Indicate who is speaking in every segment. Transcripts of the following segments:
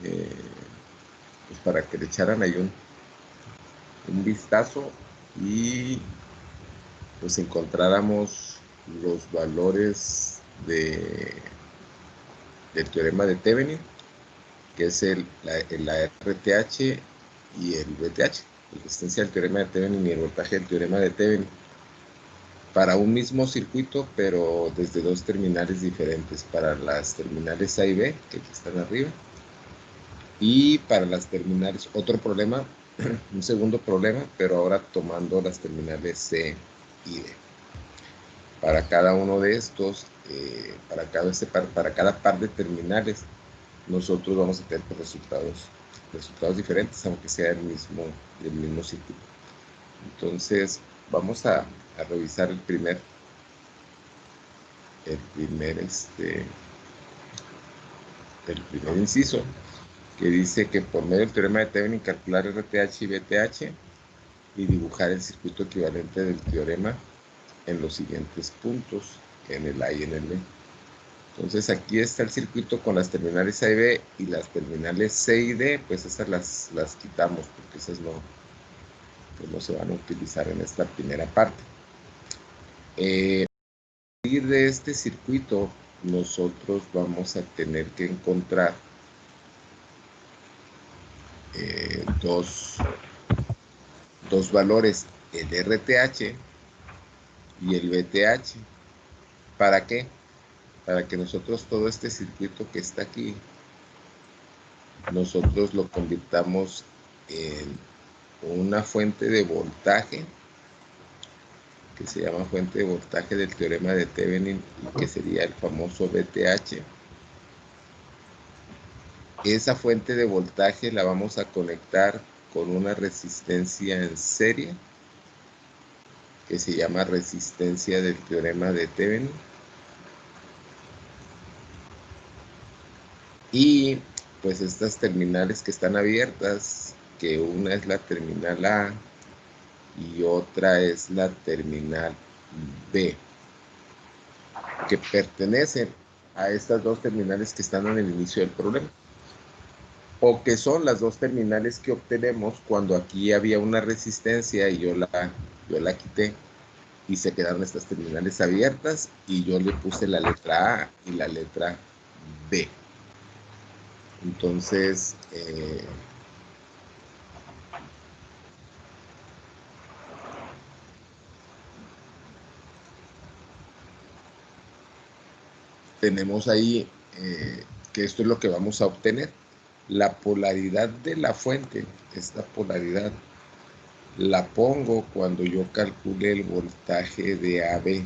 Speaker 1: pues para que le echaran ahí un vistazo y pues encontráramos los valores del teorema de Thevenin, que es la RTH y el VTH, la resistencia del teorema de Thevenin y el voltaje del teorema de Thevenin, para un mismo circuito, pero desde dos terminales diferentes, para las terminales A y B, que aquí están arriba, y para las terminales, otro problema, un segundo problema, pero ahora tomando las terminales C y D. Para cada uno de estos, para cada par de terminales, nosotros vamos a tener resultados diferentes, aunque sea el mismo circuito. Entonces, vamos a revisar el primer inciso, que dice que por medio del teorema de Thevenin calcular RTH y VTH y dibujar el circuito equivalente del teorema en los siguientes puntos, en el A y en el B. Entonces aquí está el circuito con las terminales A y B, y las terminales C y D, pues esas las quitamos, porque esas pues no se van a utilizar en esta primera parte. A partir de este circuito, nosotros vamos a tener que encontrar dos valores, el RTH y el VTH. ¿Para qué? Para que nosotros todo este circuito que está aquí, nosotros lo convirtamos en una fuente de voltaje, que se llama fuente de voltaje del teorema de Thevenin, y que sería el famoso VTH. Esa fuente de voltaje la vamos a conectar con una resistencia en serie, que se llama resistencia del teorema de Thevenin. Y pues estas terminales que están abiertas, que una es la terminal A y otra es la terminal B, que pertenecen a estas dos terminales que están en el inicio del problema, o que son las dos terminales que obtenemos cuando aquí había una resistencia y yo la quité, y se quedaron estas terminales abiertas, y yo le puse la letra A y la letra B. Entonces, tenemos ahí que esto es lo que vamos a obtener. La polaridad de la fuente, esta polaridad, la pongo cuando yo calcule el voltaje de AB.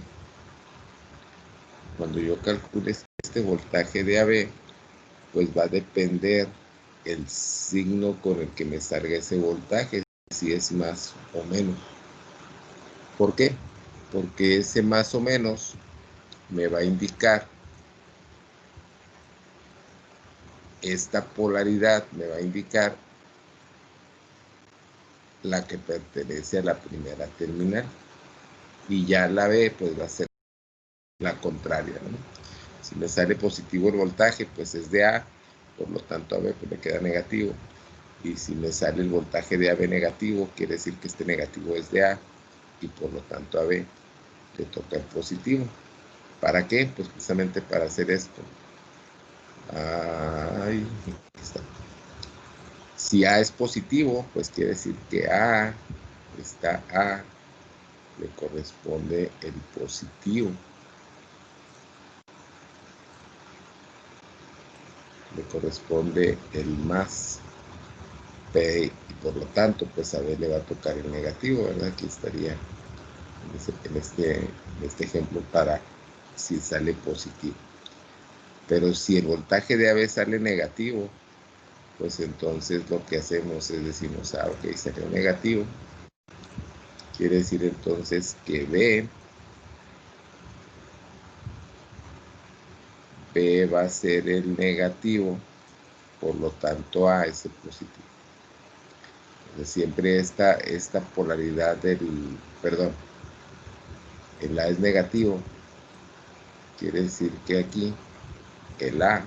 Speaker 1: Cuando yo calcule este voltaje de AB, pues va a depender el signo con el que me salga ese voltaje, si es más o menos. ¿Por qué? Porque ese más o menos me va a indicar, esta polaridad me va a indicar la que pertenece a la primera terminal, y ya la B pues va a ser la contraria, ¿no? Si me sale positivo el voltaje, pues es de A, por lo tanto a B pues me queda negativo, y si me sale el voltaje de AB negativo, quiere decir que este negativo es de A, y por lo tanto a B le toca el positivo. ¿Para qué? Pues precisamente para hacer esto. Ahí está. Si A es positivo, pues quiere decir que A le corresponde el positivo. Le corresponde el más P, y por lo tanto, pues a B le va a tocar el negativo, ¿verdad? Aquí estaría en este ejemplo para si sale positivo. Pero si el voltaje de AB sale negativo, pues entonces lo que hacemos es decimos, ok, salió negativo. Quiere decir entonces que B va a ser el negativo, por lo tanto A es el positivo. Entonces siempre esta polaridad el A es negativo, quiere decir que aquí el A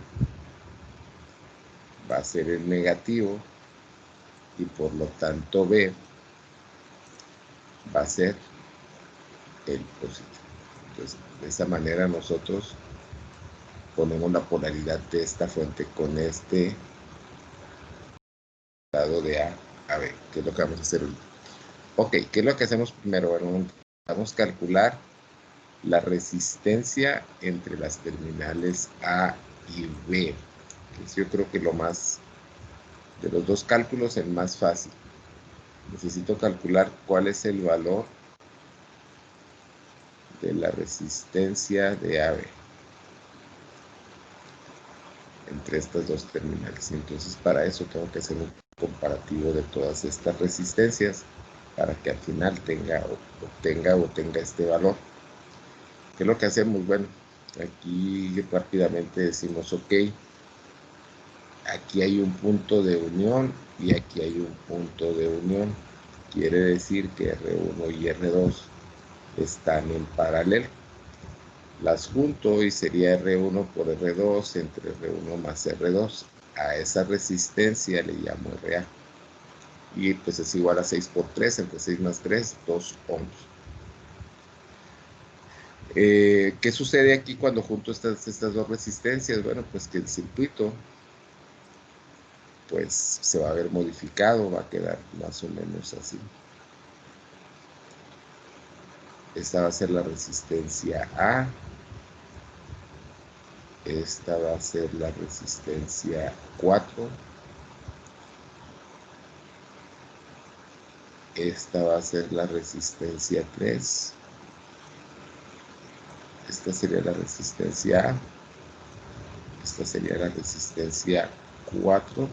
Speaker 1: va a ser el negativo y por lo tanto B va a ser el positivo. Entonces, de esa manera nosotros ponemos la polaridad de esta fuente con este lado de A a B, que es lo que vamos a hacer ahorita. Ok, ¿qué es lo que hacemos primero? Bueno, vamos a calcular la resistencia entre las terminales A y B. Que yo creo que lo más, de los dos cálculos, el más fácil. Necesito calcular cuál es el valor de la resistencia de AB entre estas dos terminales. Entonces, para eso tengo que hacer un comparativo de todas estas resistencias para que al final obtenga este valor. ¿Qué es lo que hacemos? Bueno, aquí rápidamente decimos, ok, aquí hay un punto de unión y aquí hay un punto de unión. Quiere decir que R1 y R2 están en paralelo. Las junto y sería R1 por R2 entre R1 más R2. A esa resistencia le llamo RA. Y pues es igual a 6 por 3, entre 6 más 3, 2 ohms. ¿Qué sucede aquí cuando junto estas dos resistencias? Bueno, pues que el circuito pues se va a ver modificado, va a quedar más o menos así. Esta va a ser la resistencia A. Esta va a ser la resistencia 4. Esta va a ser la resistencia 3. Esta sería la resistencia A. Esta sería la resistencia 4.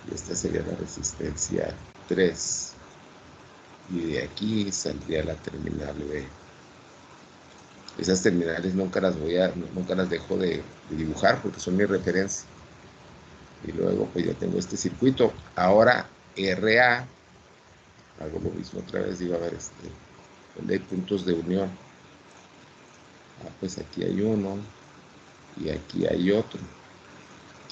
Speaker 1: Y esta sería la resistencia 3. Y de aquí saldría la terminal B. Esas terminales nunca las dejo de dibujar porque son mi referencia. Y luego pues ya tengo este circuito. Ahora RA, hago lo mismo otra vez, digo, a ver, donde hay puntos de unión. Pues aquí hay uno y aquí hay otro.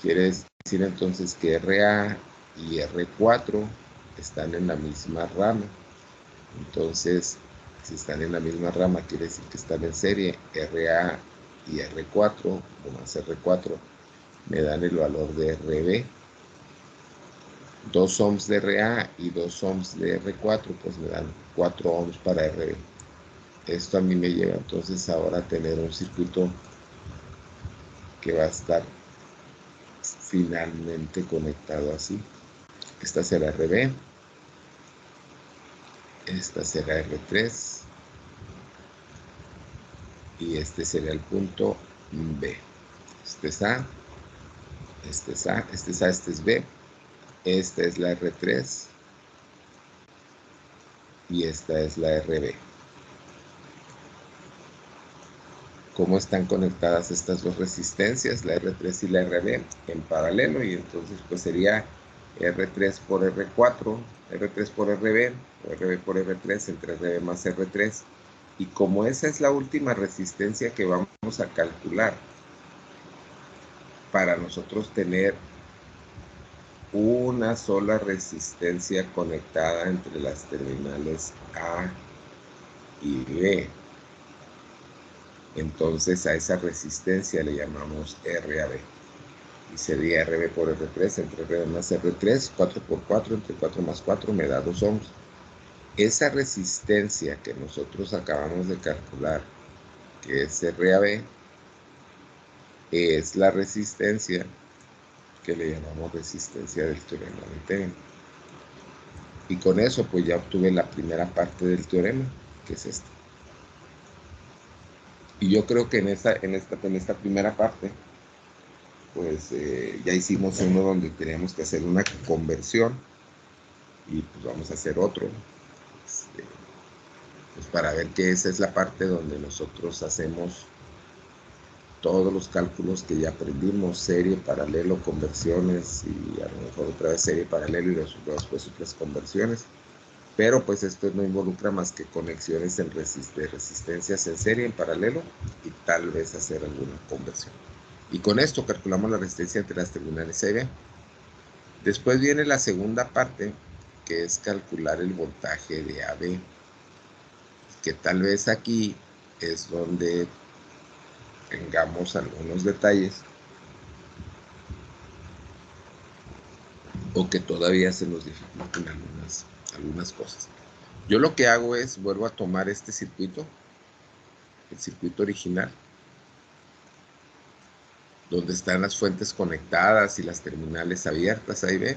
Speaker 1: Quiere decir entonces que RA y R4 están en la misma rama. Entonces, si están en la misma rama, quiere decir que están en serie. RA y R4, o más R4, me dan el valor de RB. 2 ohms de RA y 2 ohms de R4, pues me dan 4 ohms para RB. Esto a mí me lleva entonces ahora a tener un circuito que va a estar finalmente conectado así. Esta será RB, esta será R3 y este será el punto B. Este es A, este es A, este es A, este es B, esta es la R3 y esta es la RB. ¿Cómo están conectadas estas dos resistencias, la R3 y la RB, en paralelo? Y entonces pues sería R3 por R4, R3 por RB, o RB por R3 entre RB más R3. Y como esa es la última resistencia que vamos a calcular, para nosotros tener una sola resistencia conectada entre las terminales A y B, entonces a esa resistencia le llamamos RAB. Y sería RB por R3 entre RB más R3, 4 por 4 entre 4 más 4 me da 2 ohms. Esa resistencia que nosotros acabamos de calcular, que es RAB, es la resistencia que le llamamos resistencia del teorema de Thevenin. Y con eso pues ya obtuve la primera parte del teorema, que es esta. Y yo creo que en esta primera parte pues ya hicimos uno donde teníamos que hacer una conversión y pues vamos a hacer otro pues para ver que esa es la parte donde nosotros hacemos todos los cálculos que ya aprendimos, serie, paralelo, conversiones y a lo mejor otra vez serie, paralelo y después otras conversiones. Pero pues esto no involucra más que conexiones de resistencias en serie, en paralelo y tal vez hacer alguna conversión. Y con esto calculamos la resistencia entre las terminales A y B. Después viene la segunda parte, que es calcular el voltaje de AB, que tal vez aquí es donde tengamos algunos detalles o que todavía se nos dificultan algunas cosas. Yo lo que hago es, vuelvo a tomar este circuito, el circuito original, donde están las fuentes conectadas y las terminales abiertas, ahí ve,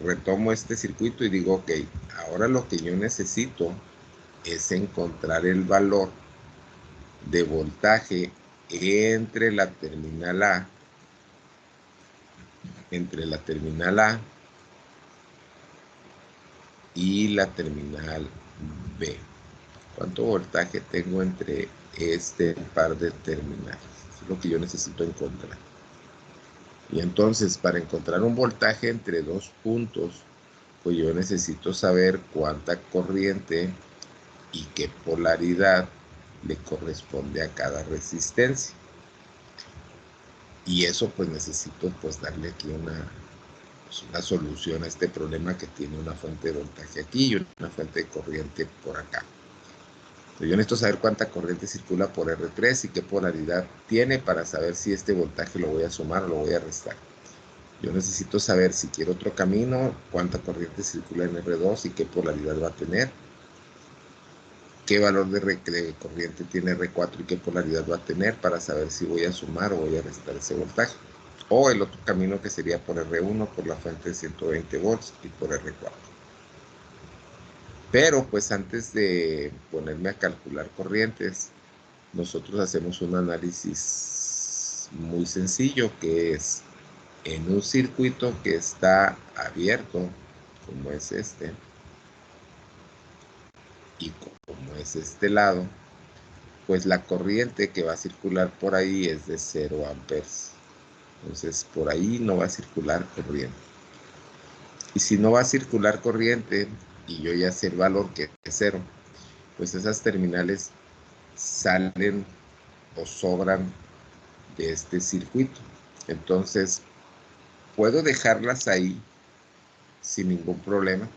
Speaker 1: retomo este circuito y digo, ok, ahora lo que yo necesito es encontrar el valor de voltaje entre la terminal A, y la terminal B. ¿Cuánto voltaje tengo entre este par de terminales? Es lo que yo necesito encontrar. Y entonces, para encontrar un voltaje entre dos puntos, pues yo necesito saber cuánta corriente y qué polaridad le corresponde a cada resistencia. Y eso pues necesito pues darle aquí una solución a este problema que tiene una fuente de voltaje aquí y una fuente de corriente por acá. Yo necesito saber cuánta corriente circula por R3 y qué polaridad tiene para saber si este voltaje lo voy a sumar o lo voy a restar. Yo necesito saber si quiero otro camino, cuánta corriente circula en R2 y qué polaridad va a tener, qué valor de corriente tiene R4 y qué polaridad va a tener para saber si voy a sumar o voy a restar ese voltaje. O el otro camino que sería por R1, por la fuente de 120 volts y por R4. Pero pues antes de ponerme a calcular corrientes, nosotros hacemos un análisis muy sencillo, que es en un circuito que está abierto, como es este, y como es este lado, pues la corriente que va a circular por ahí es de 0 amperes. Entonces por ahí no va a circular corriente. Y si no va a circular corriente, y yo ya sé el valor que es 0, pues esas terminales salen o sobran de este circuito. Entonces puedo dejarlas ahí sin ningún problema,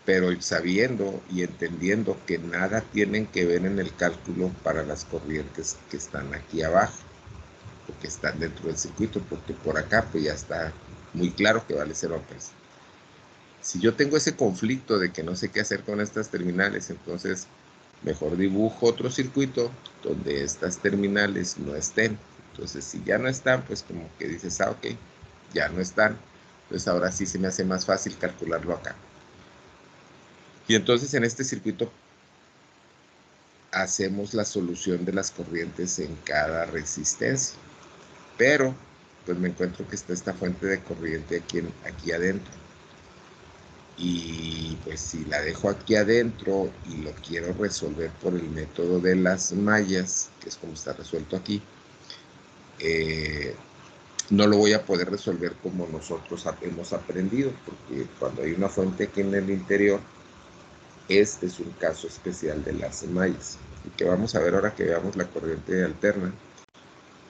Speaker 1: pero sabiendo y entendiendo que nada tienen que ver en el cálculo para las corrientes que están aquí abajo, o que están dentro del circuito, porque por acá pues ya está muy claro que vale 0 amperes. Si yo tengo ese conflicto de que no sé qué hacer con estas terminales, entonces mejor dibujo otro circuito donde estas terminales no estén. Entonces si ya no están, pues como que dices, ah, ok, ya no están. Entonces ahora sí se me hace más fácil calcularlo acá. Y entonces en este circuito hacemos la solución de las corrientes en cada resistencia. Pero pues me encuentro que está esta fuente de corriente aquí adentro. Y pues si la dejo aquí adentro y lo quiero resolver por el método de las mallas, que es como está resuelto aquí, no lo voy a poder resolver como nosotros hemos aprendido, porque cuando hay una fuente aquí en el interior, este es un caso especial de las mallas, y que vamos a ver ahora que veamos la corriente alterna,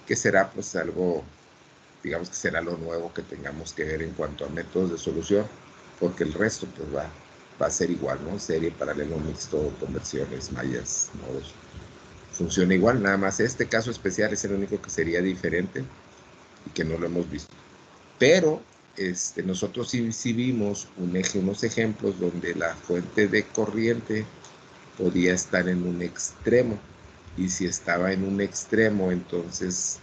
Speaker 1: que será pues algo, digamos que será lo nuevo que tengamos que ver en cuanto a métodos de solución, porque el resto pues va a ser igual, ¿no? Serie, paralelo, mixto, conversiones, mallas, nodos. Funciona igual, nada más este caso especial es el único que sería diferente y que no lo hemos visto. Pero nosotros sí vimos unos ejemplos donde la fuente de corriente podía estar en un extremo. Y si estaba en un extremo, entonces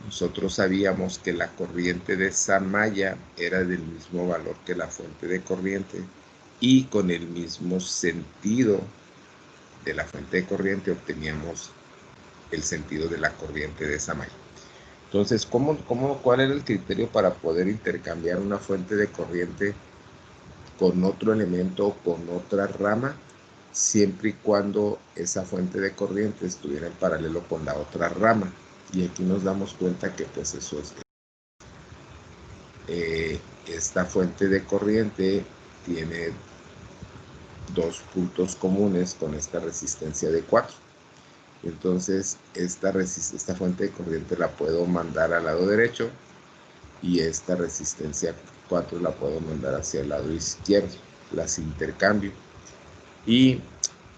Speaker 1: nosotros sabíamos que la corriente de esa malla era del mismo valor que la fuente de corriente y con el mismo sentido de la fuente de corriente obteníamos el sentido de la corriente de esa malla. Entonces, ¿cuál era el criterio para poder intercambiar una fuente de corriente con otro elemento o con otra rama, siempre y cuando esa fuente de corriente estuviera en paralelo con la otra rama? Y aquí nos damos cuenta que pues eso es. Esta fuente de corriente tiene dos puntos comunes con esta resistencia de 4. Entonces esta fuente de corriente la puedo mandar al lado derecho y esta resistencia 4 la puedo mandar hacia el lado izquierdo. Las intercambio y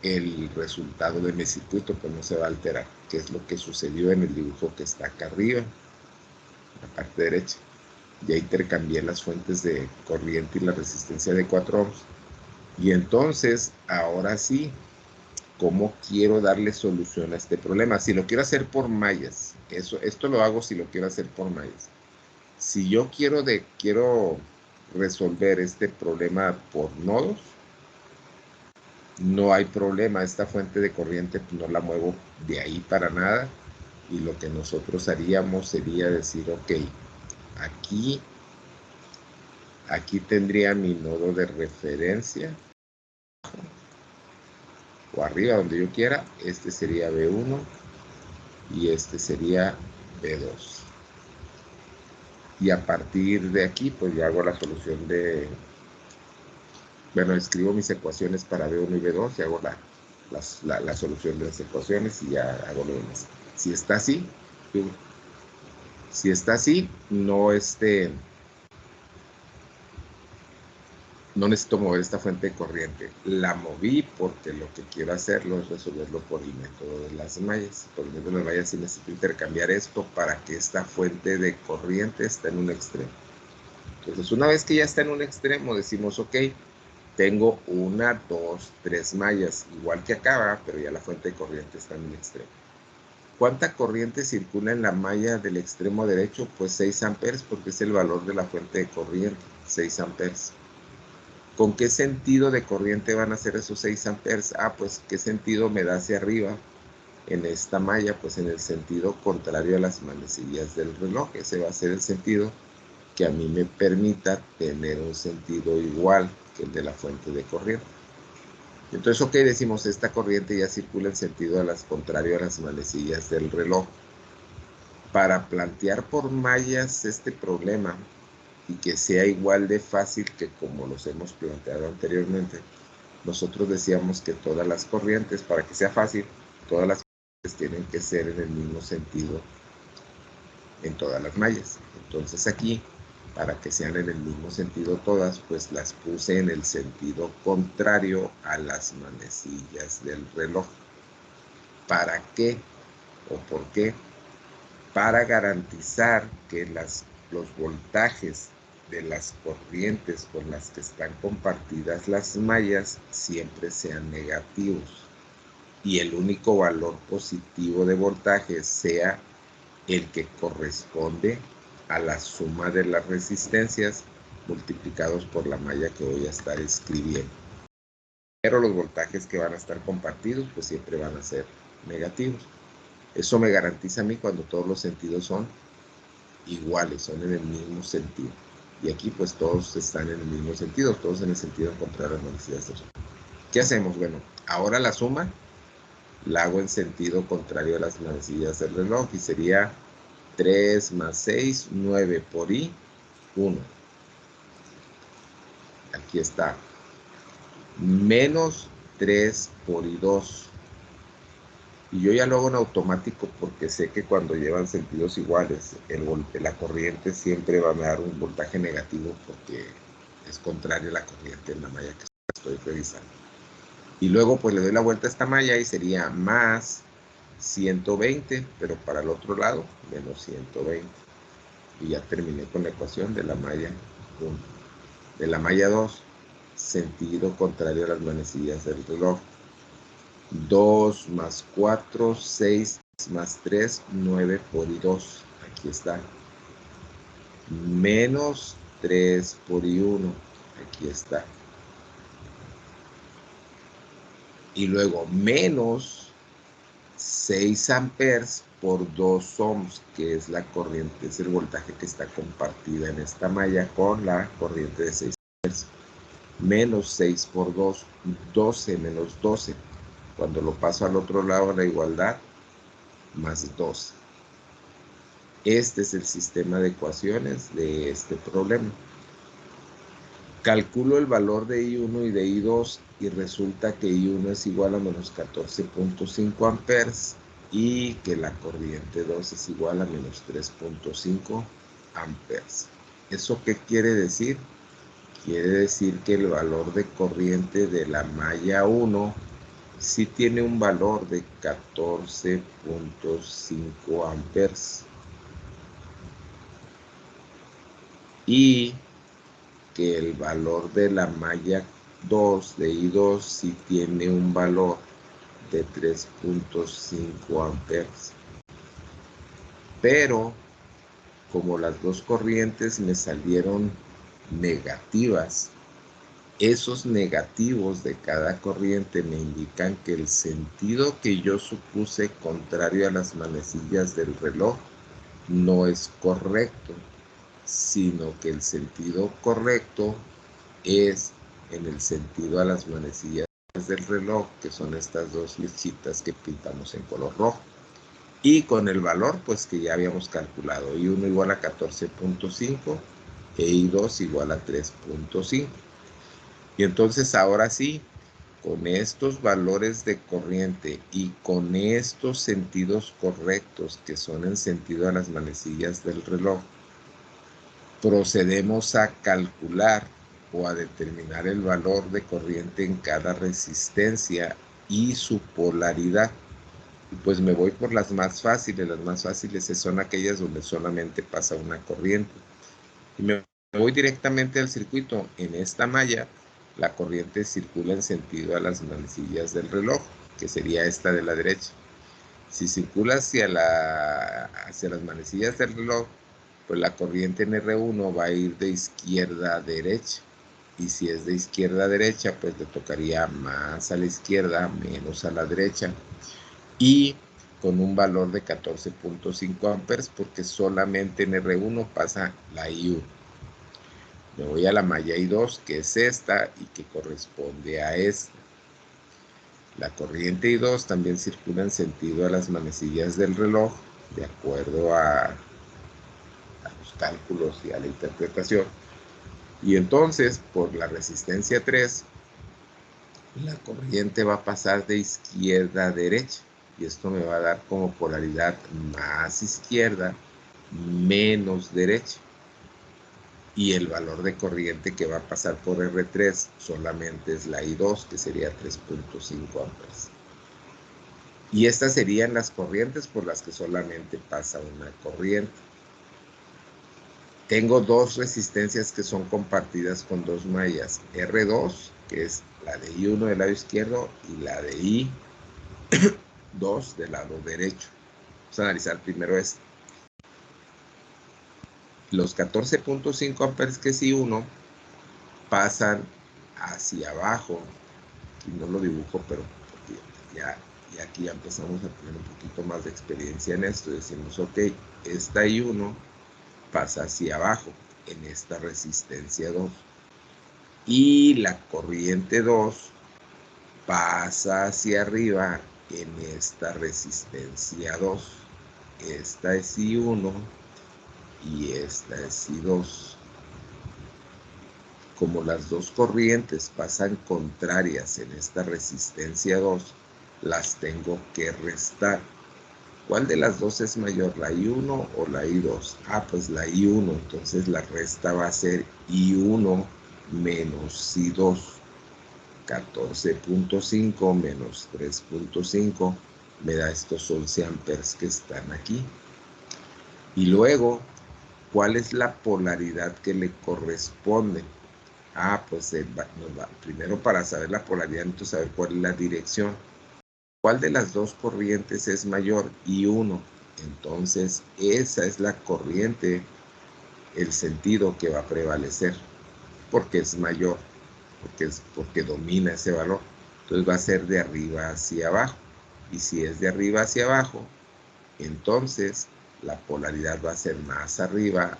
Speaker 1: el resultado de mi circuito pues no se va a alterar, que es lo que sucedió en el dibujo que está acá arriba, en la parte derecha. Ya intercambié las fuentes de corriente y la resistencia de 4 ohms. Y entonces, ahora sí, ¿cómo quiero darle solución a este problema? Si lo quiero hacer por mallas, esto lo hago si lo quiero hacer por mallas. Si yo quiero resolver este problema por nodos, no hay problema. Esta fuente de corriente no la muevo de ahí para nada. Y lo que nosotros haríamos sería decir, ok, aquí tendría mi nodo de referencia, o arriba donde yo quiera. Este sería B1 y este sería B2. Y a partir de aquí, pues ya hago la solución bueno, escribo mis ecuaciones para B1 y B2 y hago la solución de las ecuaciones y ya hago lo demás. Si está así, no necesito mover esta fuente de corriente. La moví porque lo que quiero hacerlo es resolverlo por el método de las mallas. Por el método de las mallas sí necesito intercambiar esto para que esta fuente de corriente esté en un extremo. Entonces, una vez que ya está en un extremo, decimos, ok, tengo 1, 2, 3 mallas, igual que acá, pero ya la fuente de corriente está en un extremo. ¿Cuánta corriente circula en la malla del extremo derecho? Pues 6 amperes, porque es el valor de la fuente de corriente, 6 amperes. ¿Con qué sentido de corriente van a ser esos 6 amperes? Pues ¿qué sentido me da hacia arriba en esta malla? Pues en el sentido contrario a las manecillas del reloj. Ese va a ser el sentido que a mí me permita tener un sentido igual que el de la fuente de corriente. Entonces, ok, decimos, esta corriente ya circula en sentido contrario a las manecillas del reloj. Para plantear por mallas este problema y que sea igual de fácil que como los hemos planteado anteriormente, nosotros decíamos que todas las corrientes, para que sea fácil, todas las corrientes tienen que ser en el mismo sentido en todas las mallas. Entonces aquí, para que sean en el mismo sentido todas, pues las puse en el sentido contrario a las manecillas del reloj. ¿Para qué o por qué? Para garantizar que los voltajes de las corrientes con las que están compartidas las mallas siempre sean negativos y el único valor positivo de voltaje sea el que corresponde a la suma de las resistencias multiplicados por la malla que voy a estar escribiendo. Pero los voltajes que van a estar compartidos pues siempre van a ser negativos. Eso me garantiza a mí cuando todos los sentidos son iguales, son en el mismo sentido. Y aquí pues todos están en el mismo sentido, todos en el sentido contrario a las manecillas del reloj. ¿Qué hacemos? Bueno, ahora la suma la hago en sentido contrario a las manecillas del reloj y sería 3 más 6, 9 por I, 1. Aquí está. Menos 3 por I2. Y yo ya lo hago en automático porque sé que cuando llevan sentidos iguales, la corriente siempre va a dar un voltaje negativo porque es contrario a la corriente en la malla que estoy revisando. Y luego pues le doy la vuelta a esta malla y sería más 120, pero para el otro lado, menos 120. Y ya terminé con la ecuación de la malla 1. De la malla 2, sentido contrario a las manecillas del reloj. 2 más 4, 6 más 3, 9 por I2. Aquí está. Menos 3 por I1. Aquí está. Y luego menos 6 amperes por 2 ohms, que es la corriente, es el voltaje que está compartida en esta malla con la corriente de 6 amperes. Menos 6 por 2, 12 menos 12. Cuando lo paso al otro lado de la igualdad, más 12. Este es el sistema de ecuaciones de este problema. Calculo el valor de I1 y de I2 y resulta que I1 es igual a menos 14.5 amperes y que la corriente 2 es igual a menos 3.5 amperes. ¿Eso qué quiere decir? Quiere decir que el valor de corriente de la malla 1 sí tiene un valor de 14.5 amperes. Y que el valor de la malla 2 de I2 sí tiene un valor de 3.5 amperes. Pero como las dos corrientes me salieron negativas, esos negativos de cada corriente me indican que el sentido que yo supuse contrario a las manecillas del reloj no es correcto, sino que el sentido correcto es en el sentido a las manecillas del reloj, que son estas dos flechitas que pintamos en color rojo. Y con el valor pues que ya habíamos calculado, I1 igual a 14.5 e I2 igual a 3.5. Y entonces ahora sí, con estos valores de corriente y con estos sentidos correctos que son en sentido a las manecillas del reloj, procedemos a calcular o a determinar el valor de corriente en cada resistencia y su polaridad. Pues me voy por las más fáciles. Las más fáciles son aquellas donde solamente pasa una corriente. Y me voy directamente al circuito. En esta malla, la corriente circula en sentido a las manecillas del reloj, que sería esta de la derecha. Si circula hacia las manecillas del reloj, pues la corriente en R1 va a ir de izquierda a derecha. Y si es de izquierda a derecha, pues le tocaría más a la izquierda, menos a la derecha. Y con un valor de 14.5 amperes, porque solamente en R1 pasa la I1. Me voy a la malla I2, que es esta y que corresponde a esta. La corriente I2 también circula en sentido a las manecillas del reloj, de acuerdo a los cálculos y a la interpretación. Y entonces, por la resistencia 3, la corriente va a pasar de izquierda a derecha. Y esto me va a dar como polaridad más izquierda, menos derecha. Y el valor de corriente que va a pasar por R3 solamente es la I2, que sería 3.5 amperes. Y estas serían las corrientes por las que solamente pasa una corriente. Tengo dos resistencias que son compartidas con dos mallas. R2, que es la de I1 del lado izquierdo, y la de I2 del lado derecho. Vamos a analizar primero esto. Los 14.5 amperes que es I1 pasan hacia abajo. Aquí no lo dibujo, pero ya aquí ya empezamos a tener un poquito más de experiencia en esto. Decimos, ok, esta I1 pasa hacia abajo en esta resistencia 2. Y la corriente 2 pasa hacia arriba en esta resistencia 2. Esta es I1 y esta es I2. Como las dos corrientes pasan contrarias en esta resistencia 2, las tengo que restar. ¿Cuál de las dos es mayor, la I1 o la I2? Ah, pues la I1, entonces la resta va a ser I1 menos I2. 14.5 menos 3.5 me da estos 11 amperes que están aquí. Y luego, ¿cuál es la polaridad que le corresponde? Ah, pues primero para saber la polaridad, necesito saber cuál es la dirección. ¿Cuál de las dos corrientes es mayor? I1. Entonces, esa es la corriente, el sentido que va a prevalecer, porque es mayor, porque domina ese valor. Entonces va a ser de arriba hacia abajo. Y si es de arriba hacia abajo, entonces la polaridad va a ser más arriba,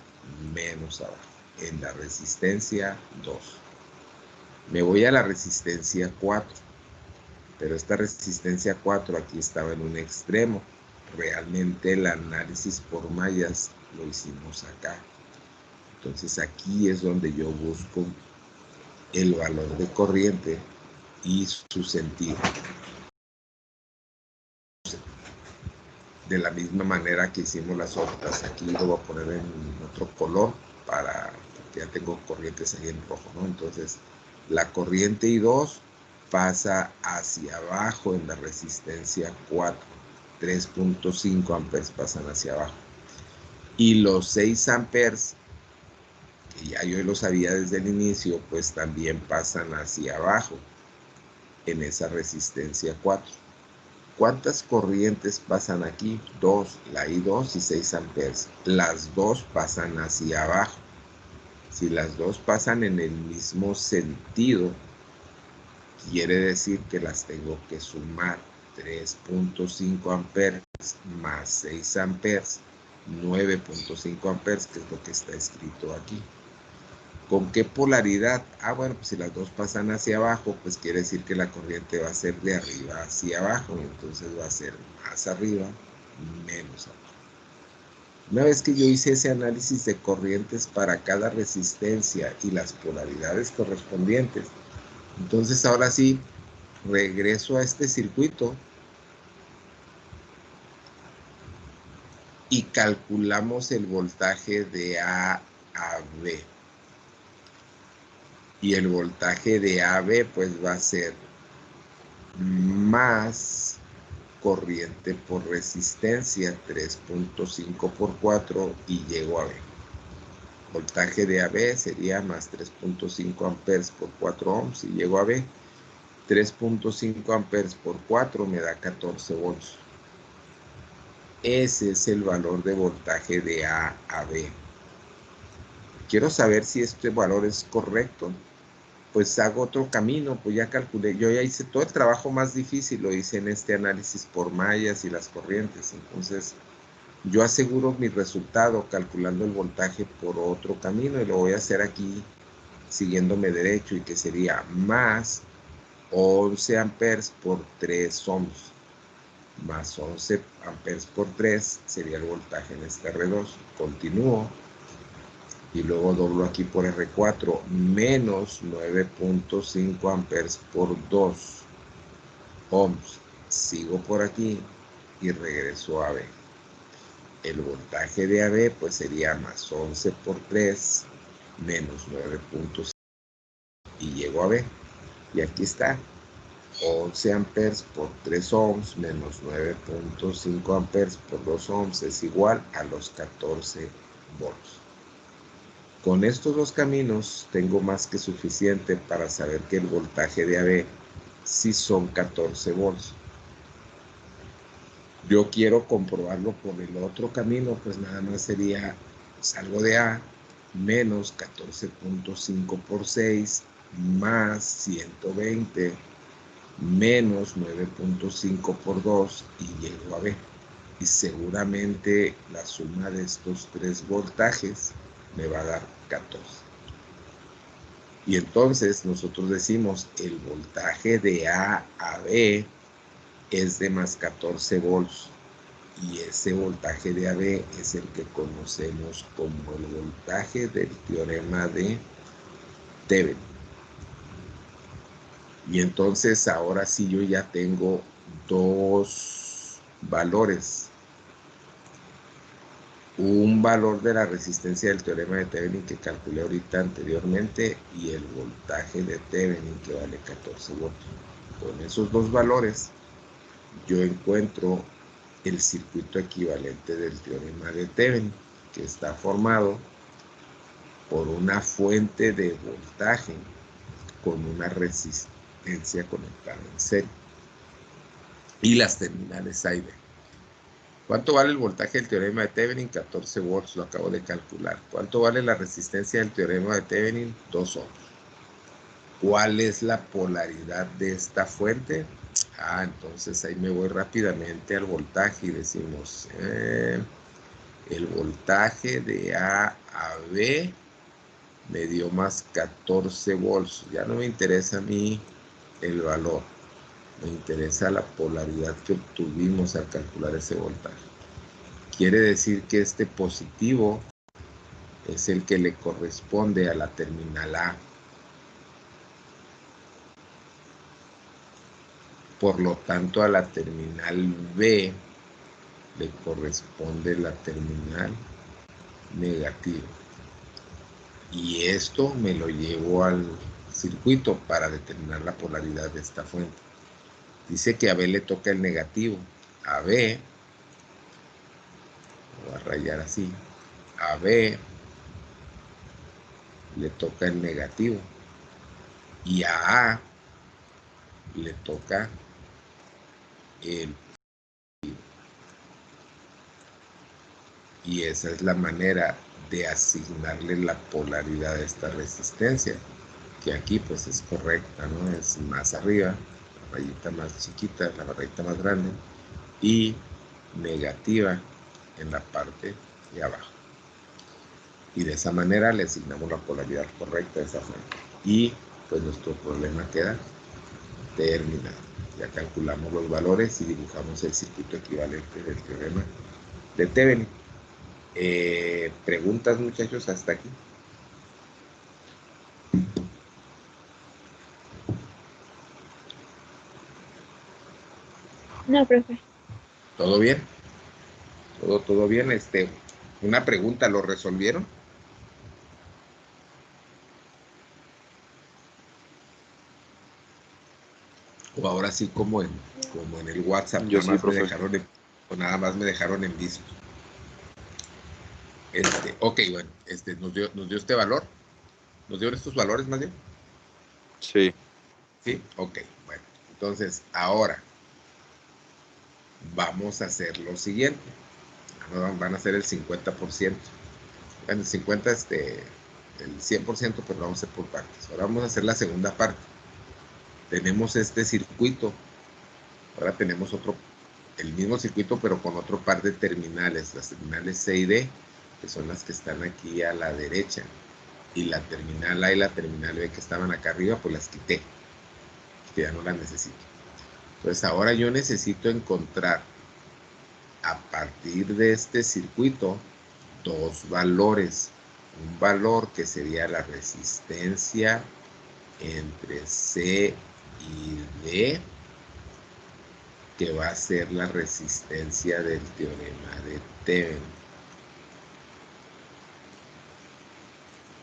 Speaker 1: menos abajo, en la resistencia 2. Me voy a la resistencia 4, pero esta resistencia 4 aquí estaba en un extremo. Realmente el análisis por mallas lo hicimos acá. Entonces aquí es donde yo busco el valor de corriente y su sentido. de la misma manera que hicimos las otras. Aquí lo voy a poner en otro color porque ya tengo corrientes ahí en rojo, ¿no? Entonces, la corriente I2 pasa hacia abajo en la resistencia 4. 3.5 amperes pasan hacia abajo. Y los 6 amperes, que ya yo lo sabía desde el inicio, pues también pasan hacia abajo en esa resistencia 4. ¿Cuántas corrientes pasan aquí? 2, la I2 y 6 amperes. Las dos pasan hacia abajo. Si las dos pasan en el mismo sentido, quiere decir que las tengo que sumar. 3.5 amperes más 6 amperes, 9.5 amperes, que es lo que está escrito aquí. ¿Con qué polaridad? Bueno, pues si las dos pasan hacia abajo, pues quiere decir que la corriente va a ser de arriba hacia abajo, entonces va a ser más arriba, menos abajo. Una vez que yo hice ese análisis de corrientes para cada resistencia y las polaridades correspondientes, entonces ahora sí, regreso a este circuito y calculamos el voltaje de A a B. Y el voltaje de AB pues va a ser más corriente por resistencia, 3.5 por 4 y llego a B. Voltaje de AB sería más 3.5 amperes por 4 ohms y llego a B. 3.5 amperes por 4 me da 14 volts. Ese es el valor de voltaje de A a B. Quiero saber si este valor es correcto. Pues hago otro camino, pues ya calculé, yo ya hice todo el trabajo más difícil, lo hice en este análisis por mallas y las corrientes, entonces yo aseguro mi resultado calculando el voltaje por otro camino y lo voy a hacer aquí siguiéndome derecho y que sería más 11 amperes por 3 ohms, más 11 amperes por 3 sería el voltaje en este R2, continúo. Y luego doblo aquí por R4, menos 9.5 amperes por 2 ohms. Sigo por aquí y regreso a B. El voltaje de AB pues sería más 11 por 3, menos 9.5 y llego a B. Y aquí está, 11 amperes por 3 ohms menos 9.5 amperes por 2 ohms es igual a los 14 volts. Con estos dos caminos tengo más que suficiente para saber que el voltaje de AB sí son 14 volts. Yo quiero comprobarlo por el otro camino, pues nada más sería, salgo de A, menos 14.5 por 6, más 120, menos 9.5 por 2 y llego a B. Y seguramente la suma de estos tres voltajes me va a dar 14. Y entonces nosotros decimos el voltaje de A a B es de más 14 volts y ese voltaje de AB es el que conocemos como el voltaje del teorema de Thevenin. Y entonces ahora sí yo ya tengo dos valores. Un valor de la resistencia del teorema de Thevenin que calculé ahorita anteriormente y el voltaje de Thevenin que vale 14 volts. Con esos dos valores yo encuentro el circuito equivalente del teorema de Thevenin, que está formado por una fuente de voltaje con una resistencia conectada en serie y las terminales A y B. ¿Cuánto vale el voltaje del teorema de Thevenin? 14 volts, lo acabo de calcular. ¿Cuánto vale la resistencia del teorema de Thevenin? 2 ohms. ¿Cuál es la polaridad de esta fuente? Entonces ahí me voy rápidamente al voltaje y decimos, el voltaje de A a B me dio más 14 volts. Ya no me interesa a mí el valor, me interesa la polaridad que obtuvimos al calcular ese voltaje. Quiere decir que este positivo es el que le corresponde a la terminal A. Por lo tanto, a la terminal B le corresponde la terminal negativa. Y esto me lo llevo al circuito para determinar la polaridad de esta fuente. Dice que a B le toca el negativo. A B, voy a rayar así, a B le toca el negativo. Y a A le toca el... Y esa es la manera de asignarle la polaridad a esta resistencia, que aquí pues es correcta, ¿no? Es más arriba, la rayita más chiquita, la rayita más grande, y negativa en la parte de abajo. Y de esa manera le asignamos la polaridad correcta a esa fuente. Y pues nuestro problema queda terminado. Ya calculamos los valores y dibujamos el circuito equivalente del teorema de Thevenin. ¿Preguntas, muchachos, hasta aquí?
Speaker 2: No, profe.
Speaker 1: ¿Todo bien? ¿Todo bien? Una pregunta, ¿lo resolvieron? O ahora sí como en el WhatsApp,
Speaker 3: Yo sí, profe.
Speaker 1: nada más me dejaron en visto. Ok, bueno, nos dio este valor. ¿Nos dio estos valores más bien?
Speaker 3: Sí.
Speaker 1: Sí, ok, bueno. Entonces, ahora vamos a hacer lo siguiente. Van a ser el 50%. Bueno, el 50, el 100%, pues lo vamos a hacer por partes. Ahora vamos a hacer la segunda parte. Tenemos este circuito. Ahora tenemos el mismo circuito, pero con otro par de terminales. Las terminales C y D, que son las que están aquí a la derecha. Y la terminal A y la terminal B que estaban acá arriba, pues las quité. Que ya no las necesito. Entonces ahora yo necesito encontrar a partir de este circuito dos valores. Un valor que sería la resistencia entre C y D, que va a ser la resistencia del teorema de Thevenin.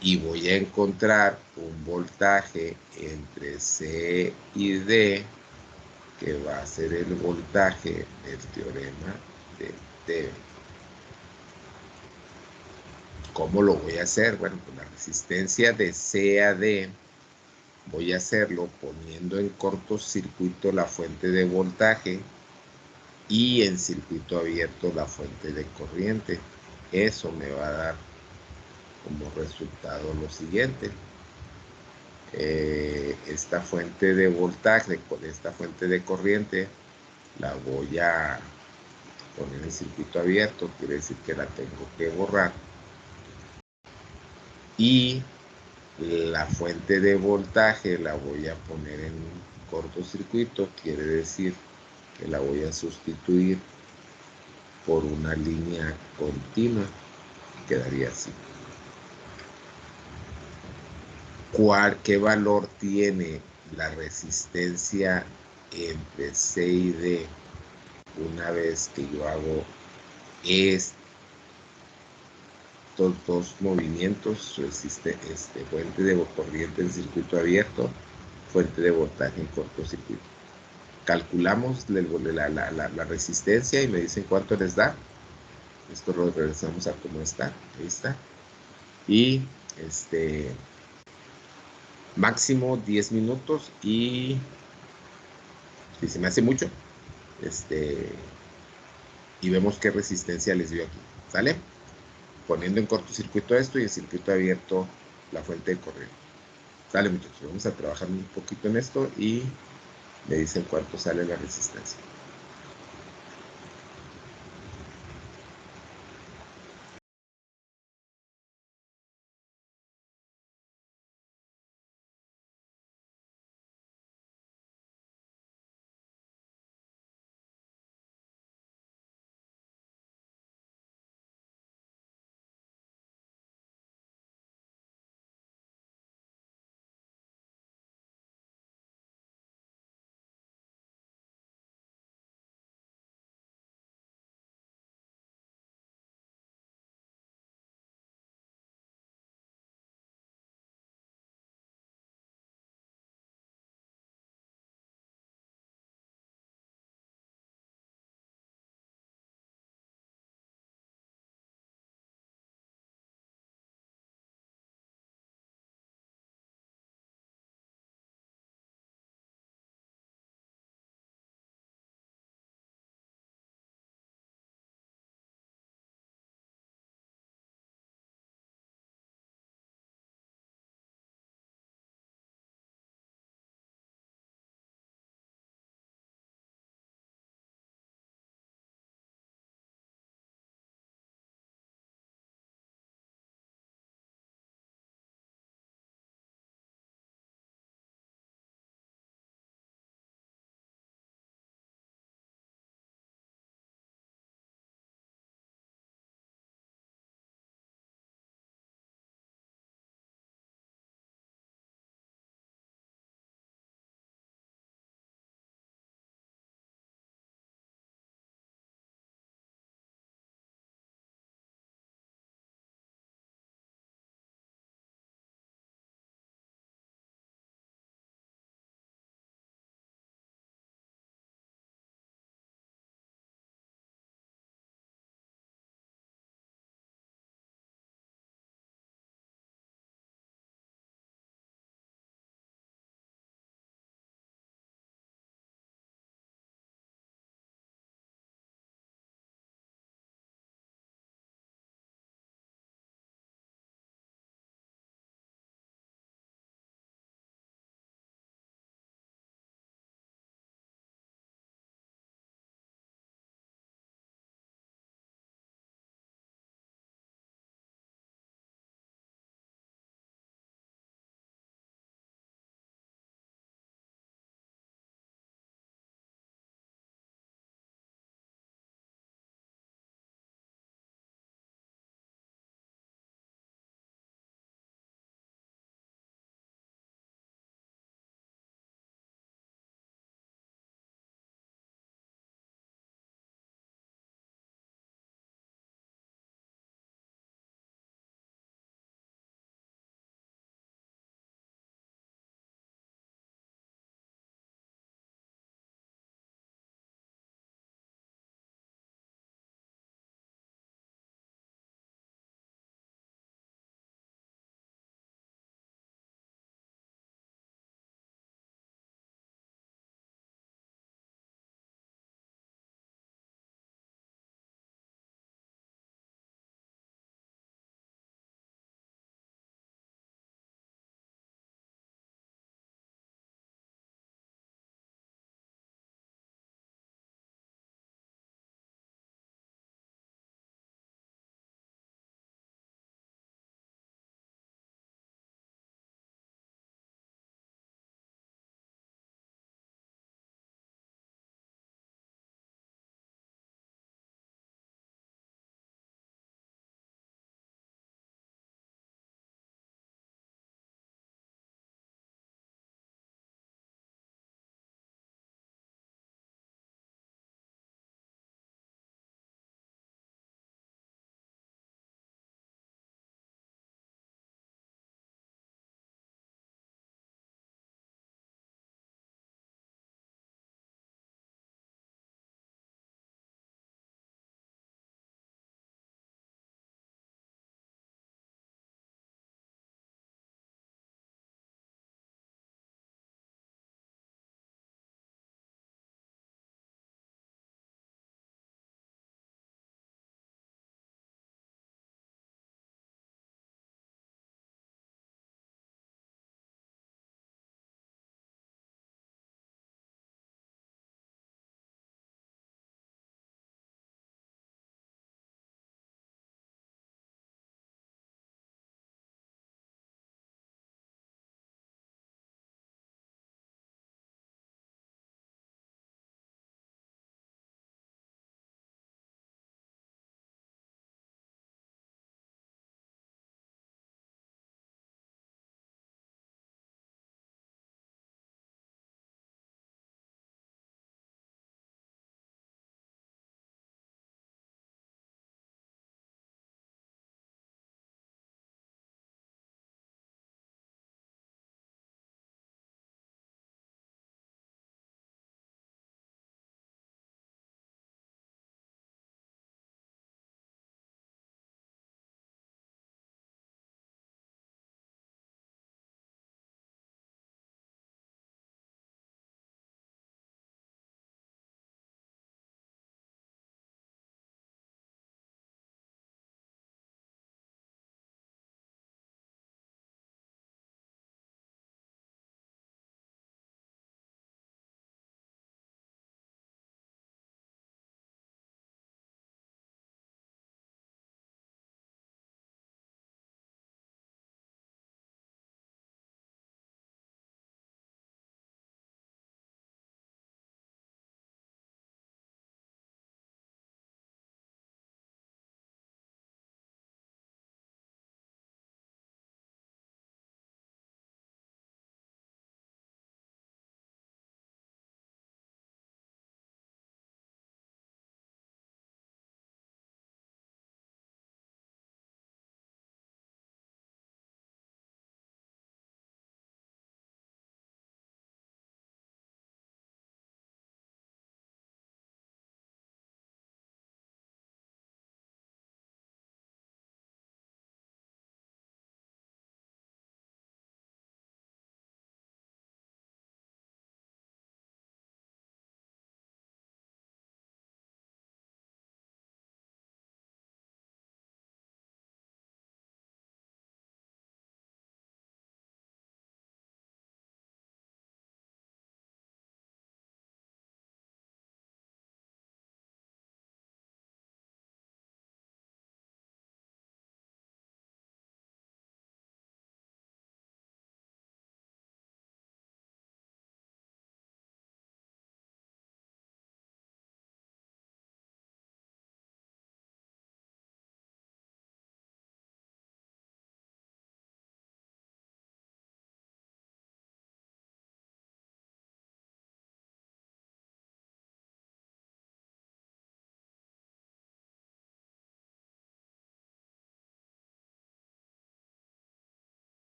Speaker 1: Y voy a encontrar un voltaje entre C y D, que va a ser el voltaje del teorema de Thevenin. ¿Cómo lo voy a hacer? Bueno, pues la resistencia de C a D voy a hacerlo poniendo en cortocircuito la fuente de voltaje y en circuito abierto la fuente de corriente. Eso me va a dar como resultado lo siguiente. Esta fuente de voltaje, esta fuente de corriente, la voy a poner en circuito abierto, quiere decir que la tengo que borrar. Y la fuente de voltaje la voy a poner en cortocircuito, quiere decir que la voy a sustituir por una línea continua. Quedaría así. ¿Qué valor tiene la resistencia entre C y D una vez que yo hago estos dos movimientos? Fuente de corriente en circuito abierto, fuente de voltaje en cortocircuito. Calculamos la resistencia y me dicen cuánto les da. Esto lo regresamos a cómo está. Ahí está. Y máximo 10 minutos y si se me hace mucho, y vemos qué resistencia les dio aquí. ¿Sale? Poniendo en cortocircuito esto y en circuito abierto la fuente de corriente. Sale, muchachos. Vamos a trabajar un poquito en esto y me dicen cuánto sale la resistencia.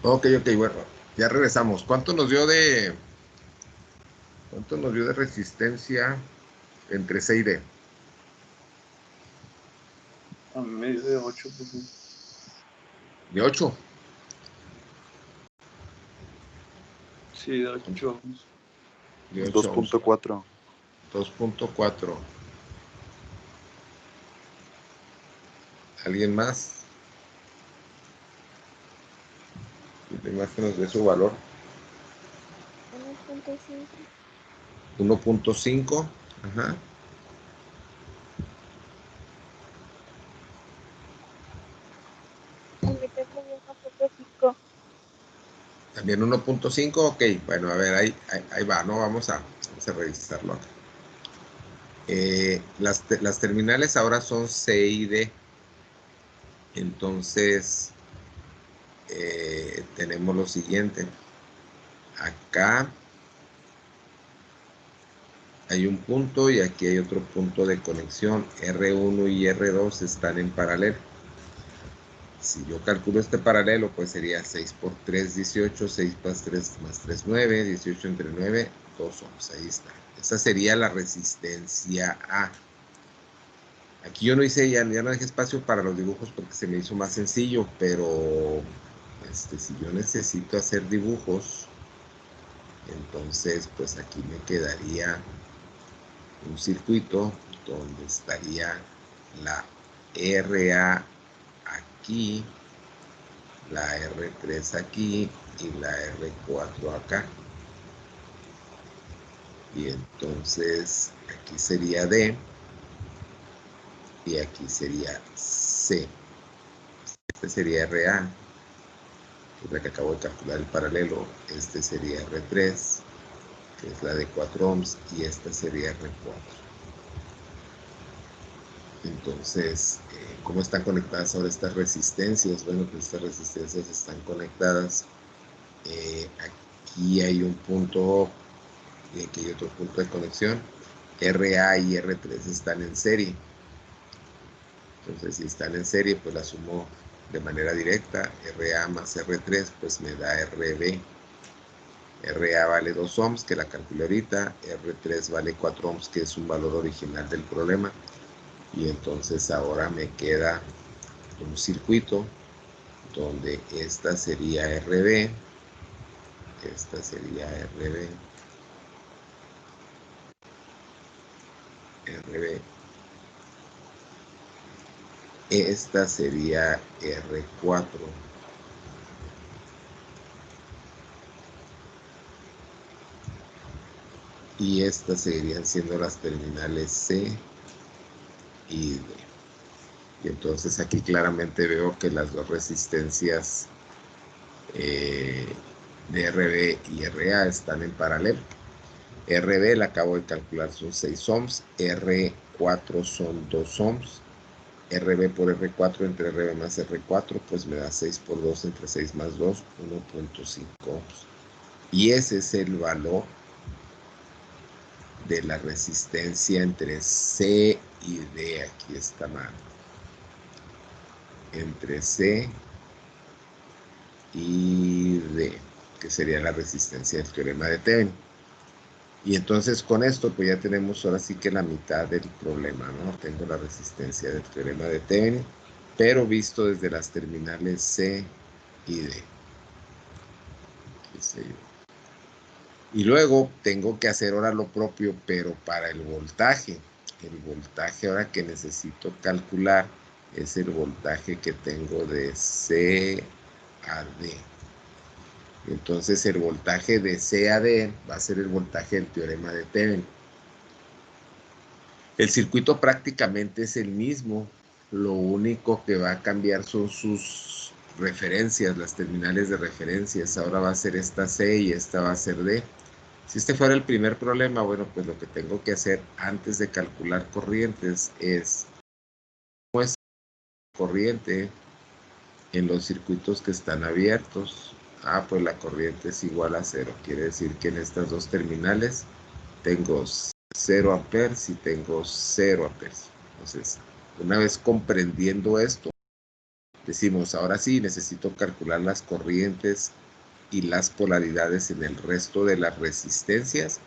Speaker 1: Ok, bueno, ya regresamos. ¿Cuánto nos dio de resistencia entre C y D?
Speaker 2: A mí me dio de 8, profe.
Speaker 1: De 8.
Speaker 2: Sí, de 8 ohms.
Speaker 1: De 8 ohms.
Speaker 3: 2.4.
Speaker 1: 2.4. ¿Alguien más? ¿Alguien más que nos dé su valor?
Speaker 4: 1.5.
Speaker 1: 1.5. Ajá.
Speaker 4: A mí también me dio 1.5.
Speaker 1: También 1.5. Ok, bueno, a ver, ahí va, ¿no? Vamos a revisarlo acá. Las terminales ahora son C y D. Entonces, tenemos lo siguiente. Acá hay un punto y aquí hay otro punto de conexión. R1 y R2 están en paralelo. Si yo calculo este paralelo, pues sería 6 por 3, 18, 6 más 3, 9, 18 entre 9, 2 ohms. Ahí está. Esa sería la resistencia A. Aquí yo no hice, ya no dejé espacio para los dibujos porque se me hizo más sencillo, pero si yo necesito hacer dibujos, entonces pues aquí me quedaría un circuito donde estaría la RA aquí, la R3 aquí y la R4 acá. Y entonces aquí sería D y aquí sería C. Este sería RA, que es la que acabo de calcular el paralelo. Este sería R3, que es la de 4 ohms, y esta sería R4. Entonces, ¿cómo están conectadas ahora estas resistencias? Bueno, pues estas resistencias están conectadas. Aquí hay un punto y aquí hay otro punto de conexión. RA y R3 están en serie. Entonces, si están en serie, pues la sumo de manera directa. RA más R3, pues me da RB. RA vale 2 ohms, que la calculé ahorita. R3 vale 4 ohms, que es un valor original del problema. Y entonces ahora me queda un circuito donde esta sería RB, esta sería RB, RB, esta sería R4 y estas seguirían siendo las terminales C y D. Y entonces aquí claramente veo que las dos resistencias de RB y RA están en paralelo. RB la acabo de calcular, son 6 ohms, R4 son 2 ohms, RB por R4 entre RB más R4, pues me da 6 por 2 entre 6 más 2, 1.5 ohms. Y ese es el valor de la resistencia entre C y D. Aquí está mal. Entre C y D, que sería la resistencia del teorema de Thevenin. Y entonces con esto pues ya tenemos ahora sí que la mitad del problema, ¿no? Tengo la resistencia del teorema de Thevenin, pero visto desde las terminales C y D. Y luego tengo que hacer ahora lo propio, pero para el voltaje. El voltaje ahora que necesito calcular es el voltaje que tengo de C a D. Entonces el voltaje de C a D va a ser el voltaje del teorema de Thevenin. El circuito prácticamente es el mismo, lo único que va a cambiar son sus referencias, las terminales de referencias. Ahora va a ser esta C y esta va a ser D. Si este fuera el primer problema, bueno, pues lo que tengo que hacer antes de calcular corrientes es pues corriente en los circuitos que están abiertos. Pues la corriente es igual a 0. Quiere decir que en estas dos terminales tengo 0 amperes y tengo 0 amperes. Entonces, una vez comprendiendo esto, decimos, ahora sí, necesito calcular las corrientes y las polaridades en el resto de las resistencias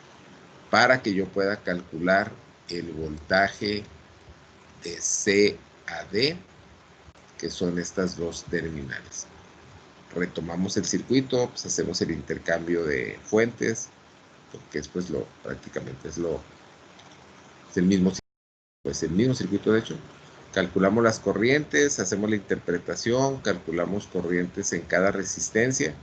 Speaker 1: para que yo pueda calcular el voltaje de C a D, que son estas dos terminales. Retomamos el circuito, pues hacemos el intercambio de fuentes, porque es pues prácticamente es el mismo circuito de hecho. Calculamos las corrientes, hacemos la interpretación, calculamos corrientes en cada resistencia,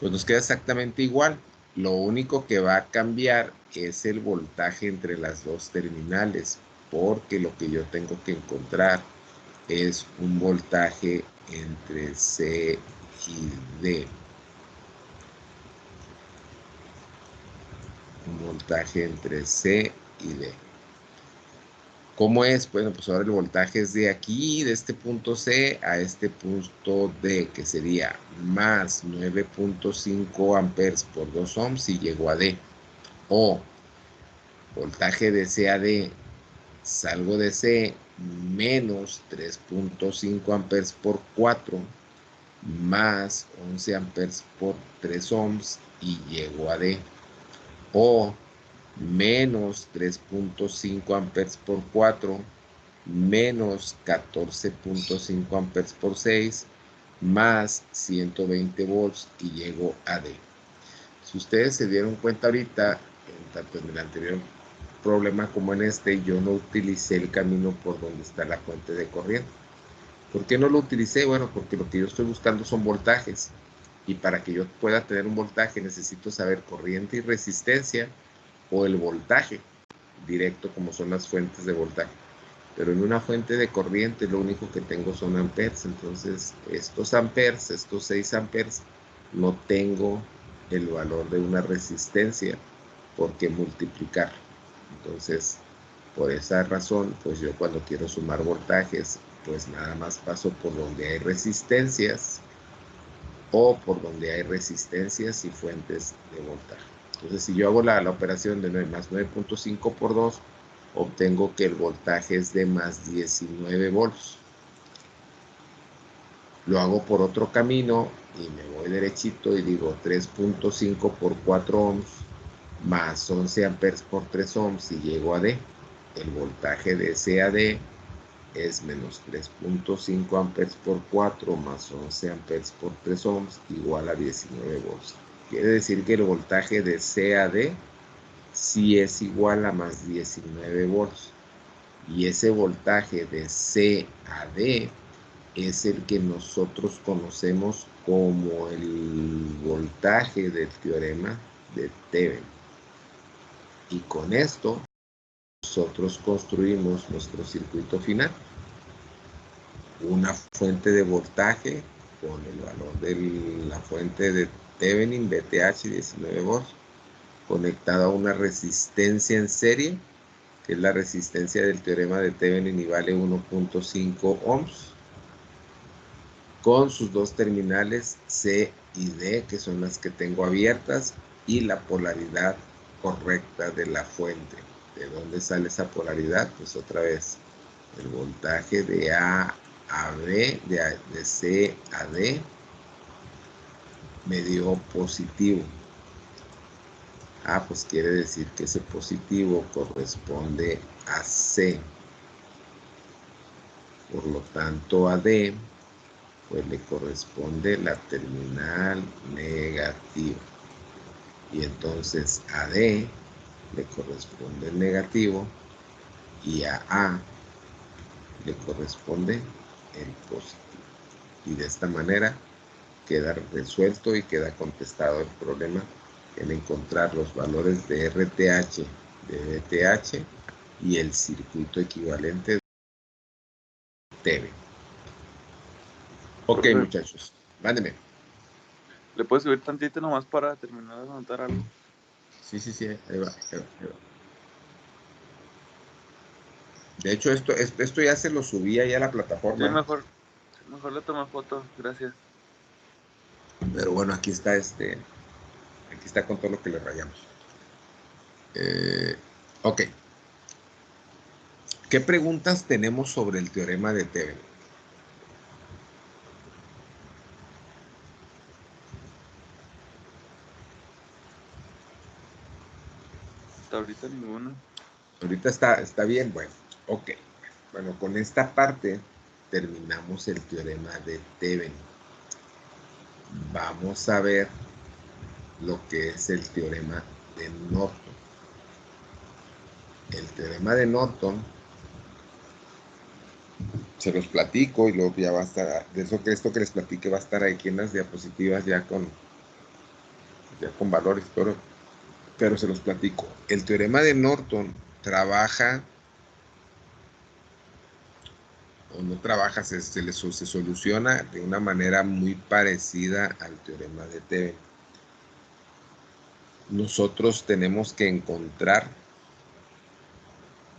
Speaker 1: pues nos queda exactamente igual. Lo único que va a cambiar es el voltaje entre las dos terminales, porque lo que yo tengo que encontrar es un voltaje entre C y D. Un voltaje entre C y D. ¿Cómo es? Bueno, pues ahora el voltaje es de aquí, de este punto C a este punto D, que sería más 9.5 amperes por 2 ohms si llego a D. O voltaje de C a D, salgo de C, menos 3.5 amperes por 4, más 11 amperes por 3 ohms y llego a D. O menos 3.5 amperes por 4, menos 14.5 amperes por 6, más 120 volts y llego a D. Si ustedes se dieron cuenta ahorita, tanto en el anterior problema como en este, yo no utilicé el camino por donde está la fuente de corriente. ¿Por qué no lo utilicé? Bueno, porque lo que yo estoy buscando son voltajes. Y para que yo pueda tener un voltaje necesito saber corriente y resistencia, o el voltaje directo como son las fuentes de voltaje. Pero en una fuente de corriente lo único que tengo son amperes. Entonces estos amperes, estos 6 amperes, no tengo el valor de una resistencia por qué multiplicar. Entonces por esa razón, pues yo cuando quiero sumar voltajes, pues nada más paso por donde hay resistencias o por donde hay resistencias y fuentes de voltaje. Entonces si yo hago la operación de 9 más 9.5 por 2, obtengo que el voltaje es de más 19 volts. Lo hago por otro camino y me voy derechito y digo 3.5 por 4 ohms más 11 amperes por 3 ohms y llego a D. El voltaje de C a D es menos 3.5 amperes por 4 más 11 amperes por 3 ohms igual a 19 volts. Quiere decir que el voltaje de C a D sí es igual a más 19 volts. Y ese voltaje de C a D es el que nosotros conocemos como el voltaje del teorema de Thevenin. Y con esto nosotros construimos nuestro circuito final. Una fuente de voltaje con el valor de la fuente de Thevenin, VTH 19 volts, conectada a una resistencia en serie, que es la resistencia del teorema de Thevenin y vale 1.5 ohms, con sus dos terminales C y D, que son las que tengo abiertas, y la polaridad correcta de la fuente. ¿De dónde sale esa polaridad? Pues otra vez, el voltaje de A a B, de C a D, me dio positivo. Pues quiere decir que ese positivo corresponde a C. Por lo tanto, a D, pues le corresponde la terminal negativa. Y entonces a D le corresponde el negativo y a A le corresponde el positivo. Y de esta manera queda resuelto y queda contestado el problema en encontrar los valores de RTH, de VTH y el circuito equivalente de TV. Ok,
Speaker 2: Profe,
Speaker 1: muchachos, mándeme.
Speaker 2: ¿le puedes subir tantito nomás para terminar de anotar algo?
Speaker 1: Sí, ahí va. De hecho, esto ya se lo subí ahí a la
Speaker 2: Sí,
Speaker 1: plataforma.
Speaker 2: mejor le tomé foto, gracias.
Speaker 1: Pero bueno, aquí está con todo lo que le rayamos. Ok. ¿Qué preguntas tenemos sobre el teorema de Thevenin?
Speaker 2: Hasta ahorita ninguna.
Speaker 1: Ahorita está bien, bueno, ok. Bueno, con esta parte terminamos el teorema de Thevenin. Vamos a ver lo que es el teorema de Norton. El teorema de Norton se los platico y luego ya va a estar, de eso que esto que les platique va a estar aquí en las diapositivas ya con valores, pero se los platico. El teorema de Norton trabaja, o no trabaja, se soluciona de una manera muy parecida al teorema de Thevenin. Nosotros tenemos que encontrar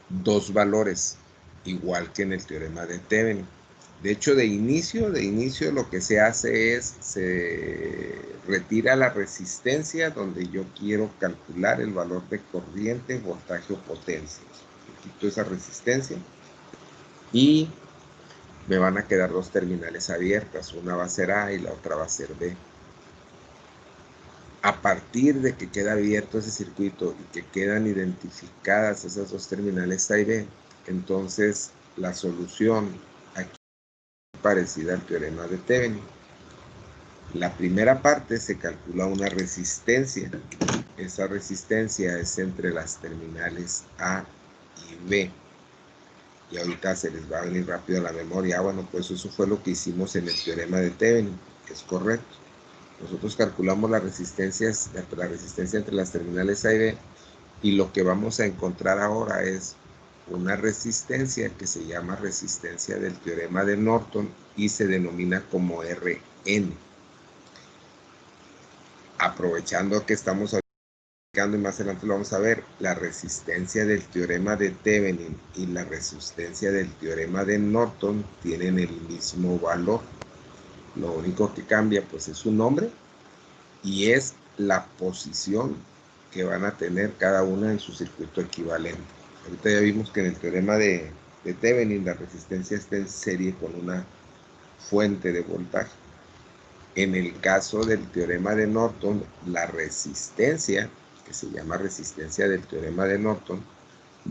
Speaker 1: dos valores, igual que en el teorema de Thevenin. De hecho, de inicio lo que se hace es, se retira la resistencia donde yo quiero calcular el valor de corriente, voltaje o potencia. Quito esa resistencia y me van a quedar dos terminales abiertas. Una va a ser A y la otra va a ser B. A partir de que queda abierto ese circuito y que quedan identificadas esas dos terminales A y B, entonces la solución aquí es parecida al teorema de Thevenin. La primera parte se calcula una resistencia. Esa resistencia es entre las terminales A y B. Y ahorita se les va a venir rápido a la memoria. Bueno, pues eso fue lo que hicimos en el teorema de Thevenin, que es correcto. Nosotros calculamos la resistencia entre las terminales A y B, y lo que vamos a encontrar ahora es una resistencia que se llama resistencia del teorema de Norton y se denomina como Rn. Aprovechando que estamos aplicando y más adelante lo vamos a ver, la resistencia del teorema de Thevenin y la resistencia del teorema de Norton tienen el mismo valor. Lo único que cambia pues es su nombre y es la posición que van a tener cada una en su circuito equivalente. Ahorita ya vimos que en el teorema de Thevenin la resistencia está en serie con una fuente de voltaje. En el caso del teorema de Norton, la resistencia, que se llama resistencia del teorema de Norton,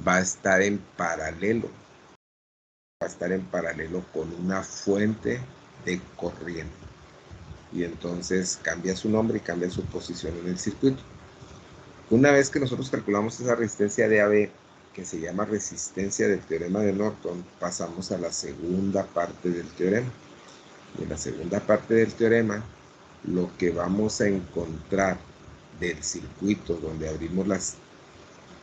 Speaker 1: va a estar en paralelo. Va a estar en paralelo con una fuente de corriente. Y entonces cambia su nombre y cambia su posición en el circuito. Una vez que nosotros calculamos esa resistencia de AB, que se llama resistencia del teorema de Norton, pasamos a la segunda parte del teorema. Y en la segunda parte del teorema, lo que vamos a encontrar del circuito donde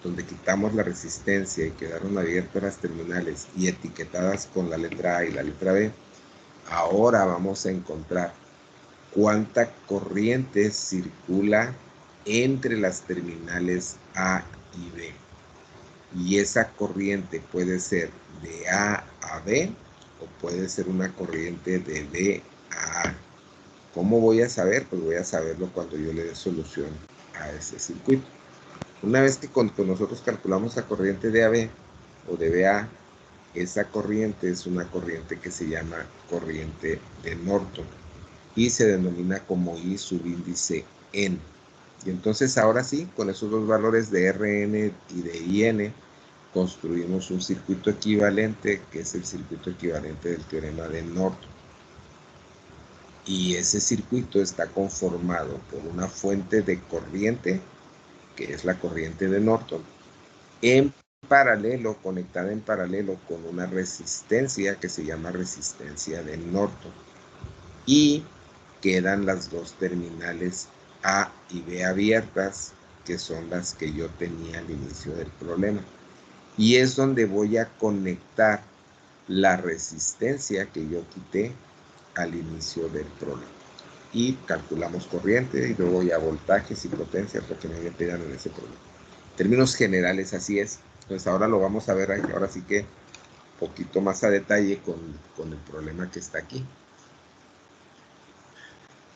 Speaker 1: donde quitamos la resistencia y quedaron abiertas las terminales y etiquetadas con la letra A y la letra B, ahora vamos a encontrar cuánta corriente circula entre las terminales A y B. Y esa corriente puede ser de A a B o puede ser una corriente de B a A. ¿Cómo voy a saber? Pues voy a saberlo cuando yo le dé solución a ese circuito. Una vez que nosotros calculamos la corriente de AB o de BA, esa corriente es una corriente que se llama corriente de Norton y se denomina como I subíndice N. Y entonces ahora sí, con esos dos valores de Rn y de In, construimos un circuito equivalente, que es el circuito equivalente del teorema de Norton. Y ese circuito está conformado por una fuente de corriente, que es la corriente de Norton, en paralelo, conectada en paralelo con una resistencia que se llama resistencia de Norton. Y quedan las dos terminales A y B abiertas, que son las que yo tenía al inicio del problema. Y es donde voy a conectar la resistencia que yo quité al inicio del problema. Y calculamos corriente y luego ya voltajes y potencia porque me pegan en ese problema. En términos generales así es. Entonces ahora lo vamos a ver, ahora sí que un poquito más a detalle con el problema que está aquí.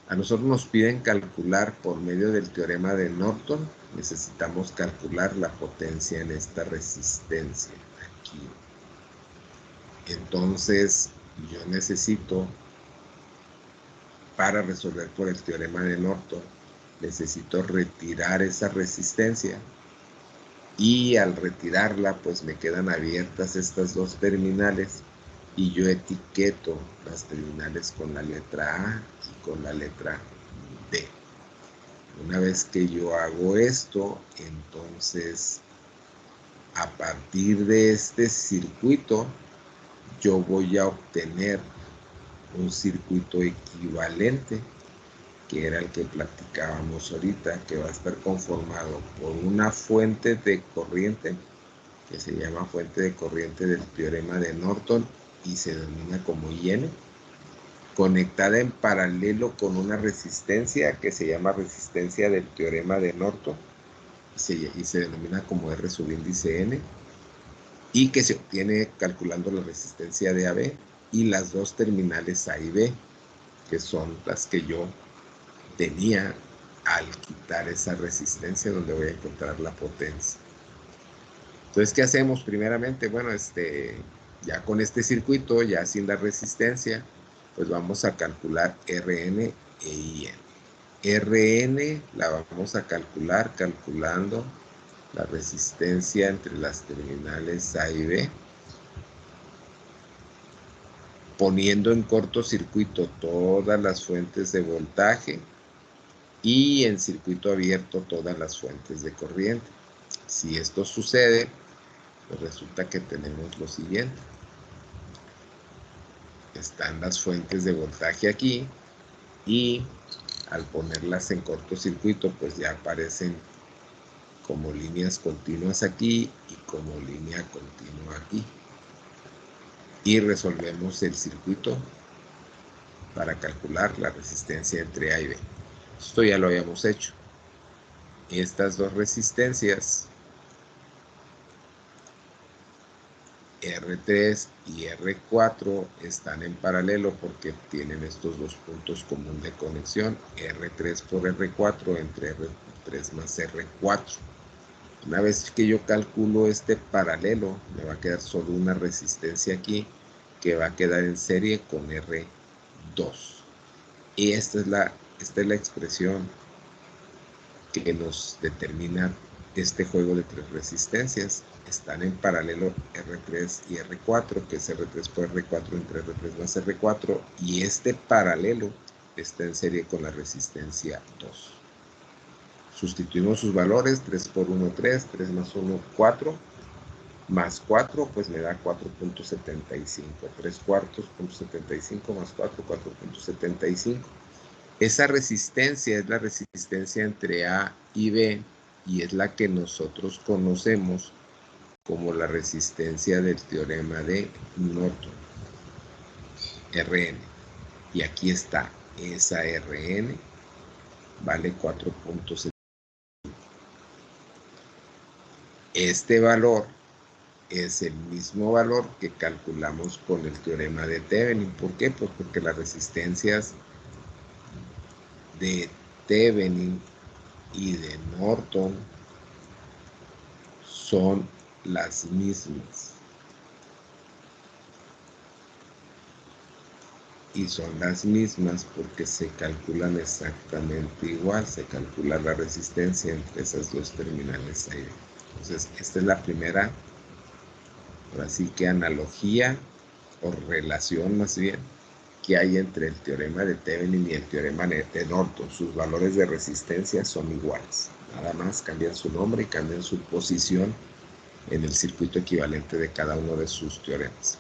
Speaker 1: A nosotros nos piden calcular por medio del teorema de Norton, necesitamos calcular la potencia en esta resistencia aquí. Entonces yo necesito, para resolver por el teorema de Norton, necesito retirar esa resistencia y al retirarla pues me quedan abiertas estas dos terminales y yo etiqueto las terminales con la letra A y con la letra B. Una vez que yo hago esto, entonces a partir de este circuito yo voy a obtener un circuito equivalente, que era el que platicábamos ahorita, que va a estar conformado por una fuente de corriente, que se llama fuente de corriente del teorema de Norton y se denomina como IN, conectada en paralelo con una resistencia que se llama resistencia del teorema de Norton y se denomina como R subíndice N, y que se obtiene calculando la resistencia de AB y las dos terminales A y B, que son las que yo tenía al quitar esa resistencia, donde voy a encontrar la potencia. Entonces, ¿qué hacemos primeramente? Bueno, ya con este circuito, ya sin la resistencia, pues vamos a calcular Rn e In. Rn la vamos a calcular calculando la resistencia entre las terminales A y B, poniendo en cortocircuito todas las fuentes de voltaje y en circuito abierto todas las fuentes de corriente. Si esto sucede, pues resulta que tenemos lo siguiente. Están las fuentes de voltaje aquí y al ponerlas en cortocircuito, pues ya aparecen como líneas continuas aquí y como línea continua aquí. Y resolvemos el circuito para calcular la resistencia entre A y B. Esto ya lo habíamos hecho. Estas dos resistencias, R3 y R4, están en paralelo porque tienen estos dos puntos comunes de conexión, R3 por R4 entre R3 más R4. Una vez que yo calculo este paralelo, me va a quedar solo una resistencia aquí que va a quedar en serie con R2. Y esta es la expresión que nos determina este juego de tres resistencias. Están en paralelo R3 y R4, que es R3 por R4 entre R3 más R4, y este paralelo está en serie con la resistencia 2. Sustituimos sus valores, 3 por 1, 3, 3 más 1, 4, más 4, pues me da 4.75, 3 cuartos, 0.75 más 4, 4.75. Esa resistencia es la resistencia entre A y B y es la que nosotros conocemos como la resistencia del teorema de Norton, Rn. Y aquí está, esa Rn vale 4.75. Este valor es el mismo valor que calculamos con el teorema de Thevenin. ¿Por qué? Pues porque las resistencias de Thevenin y de Norton son las mismas. Y son las mismas porque se calculan exactamente igual, se calcula la resistencia entre esas dos terminales ahí. Entonces, esta es la primera, ahora sí que analogía o relación más bien que hay entre el teorema de Thevenin y el teorema de Norton. Sus valores de resistencia son iguales, nada más cambian su nombre y cambian su posición en el circuito equivalente de cada uno de sus teoremas.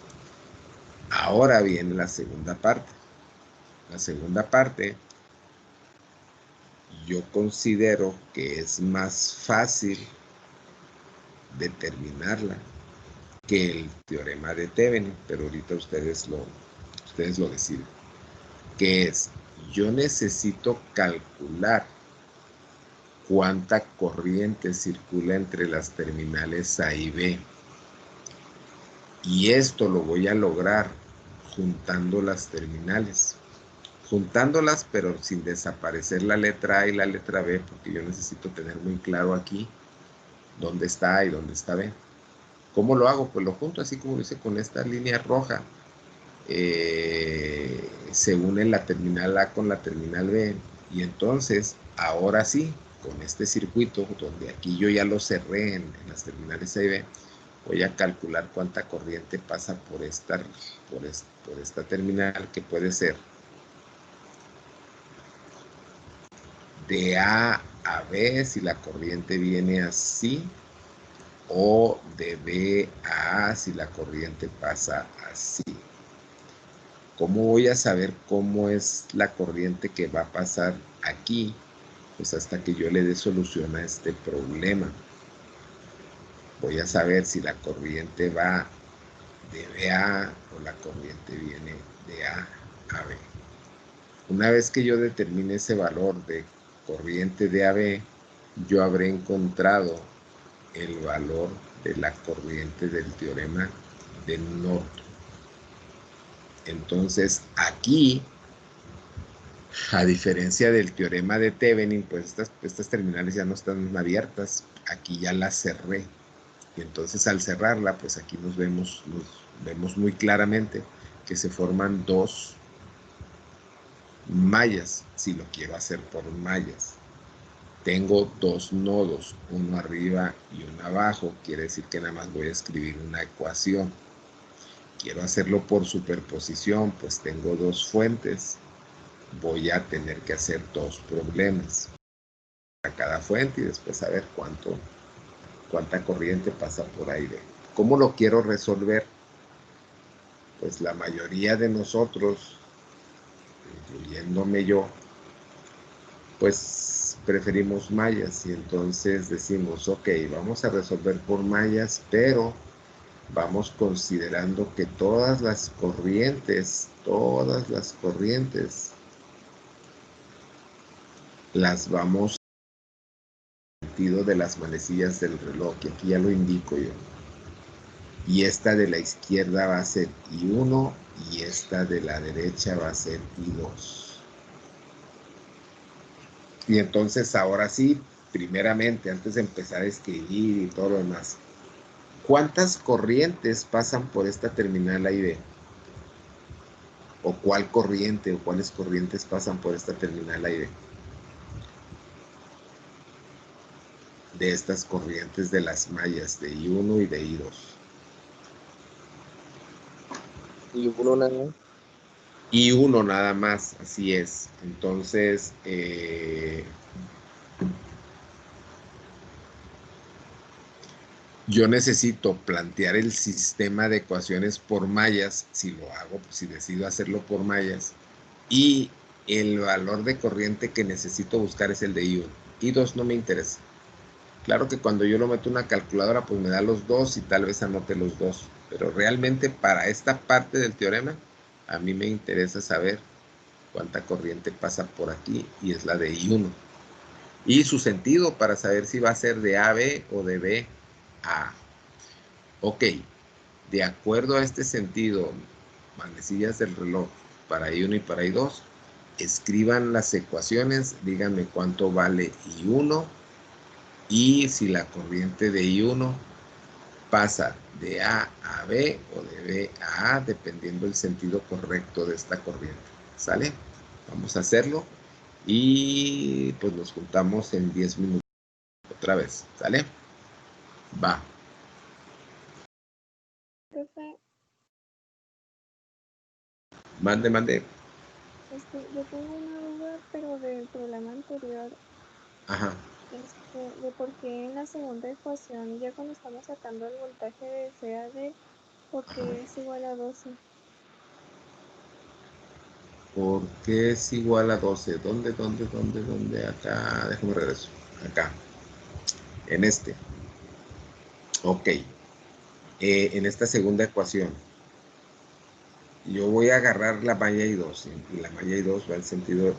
Speaker 1: Ahora viene la segunda parte. La segunda parte yo considero que es más fácil determinarla que el teorema de Thevenin, pero ahorita ustedes lo deciden. Que es, yo necesito calcular cuánta corriente circula entre las terminales A y B. Y esto lo voy a lograr juntando las terminales. Juntándolas, pero sin desaparecer la letra A y la letra B, porque yo necesito tener muy claro aquí dónde está A y dónde está B. ¿Cómo lo hago? Pues lo junto así como lo hice con esta línea roja. Se une la terminal A con la terminal B. Y entonces, ahora sí, con este circuito, donde aquí yo ya lo cerré en las terminales A y B, voy a calcular cuánta corriente pasa por esta terminal, que puede ser de A a B si la corriente viene así, o de B a A si la corriente pasa así. ¿Cómo voy a saber cómo es la corriente que va a pasar aquí? Pues hasta que yo le dé solución a este problema. Voy a saber si la corriente va de B a A o la corriente viene de A a B. Una vez que yo determine ese valor de corriente de AB, yo habré encontrado el valor de la corriente del teorema de Norton. Entonces, aquí, a diferencia del teorema de Thevenin, pues estas terminales ya no están abiertas. Aquí ya las cerré. Y entonces, al cerrarla, pues aquí nos vemos muy claramente que se forman dos mallas, si lo quiero hacer por mallas. Tengo dos nodos, uno arriba y uno abajo, quiere decir que nada más voy a escribir una ecuación. Quiero hacerlo por superposición, pues tengo dos fuentes, voy a tener que hacer dos problemas a cada fuente y después a ver cuánta corriente pasa por ahí. ¿Cómo lo quiero resolver? Pues la mayoría de nosotros, incluyéndome yo, pues preferimos mallas y entonces decimos, ok, vamos a resolver por mallas, pero vamos considerando que todas las corrientes las vamos en el sentido de las manecillas del reloj, que aquí ya lo indico yo. Y esta de la izquierda va a ser I1 y esta de la derecha va a ser I2. Y entonces ahora sí, primeramente, antes de empezar a escribir y todo lo demás, ¿cuántas corrientes pasan por esta terminal A y B? ¿O cuál corriente o cuáles corrientes pasan por esta terminal A y B? De estas corrientes de las mallas de I1 y de I2.
Speaker 3: I1 nada más.
Speaker 1: I1 nada más, así es. Entonces, yo necesito plantear el sistema de ecuaciones por mallas, si lo hago, si decido hacerlo por mallas, y el valor de corriente que necesito buscar es el de I1. I2 no me interesa. Claro que cuando yo lo meto en una calculadora, pues me da los dos y tal vez anote los dos. Pero realmente para esta parte del teorema, a mí me interesa saber cuánta corriente pasa por aquí y es la de I1. Y su sentido para saber si va a ser de A a B o de B a A. Ok, de acuerdo a este sentido, manecillas del reloj para I1 y para I2, escriban las ecuaciones, díganme cuánto vale I1 y si la corriente de I1 pasa de A a B o de B a A, dependiendo del sentido correcto de esta corriente. ¿Sale? Vamos a hacerlo y pues nos juntamos en 10 minutos otra vez. ¿Sale? Va.
Speaker 4: Profe,
Speaker 1: Mande.
Speaker 4: yo tengo una duda, pero del problema anterior,
Speaker 1: Ajá.
Speaker 4: de por qué en la segunda ecuación, ya cuando estamos sacando el voltaje de CAD, ¿por qué es igual a 12?
Speaker 1: ¿Por qué es igual a 12? ¿Dónde? Acá, déjame regreso. Acá. En este. Ok. En esta segunda ecuación, yo voy a agarrar la malla I2 y la malla I2 va en sentido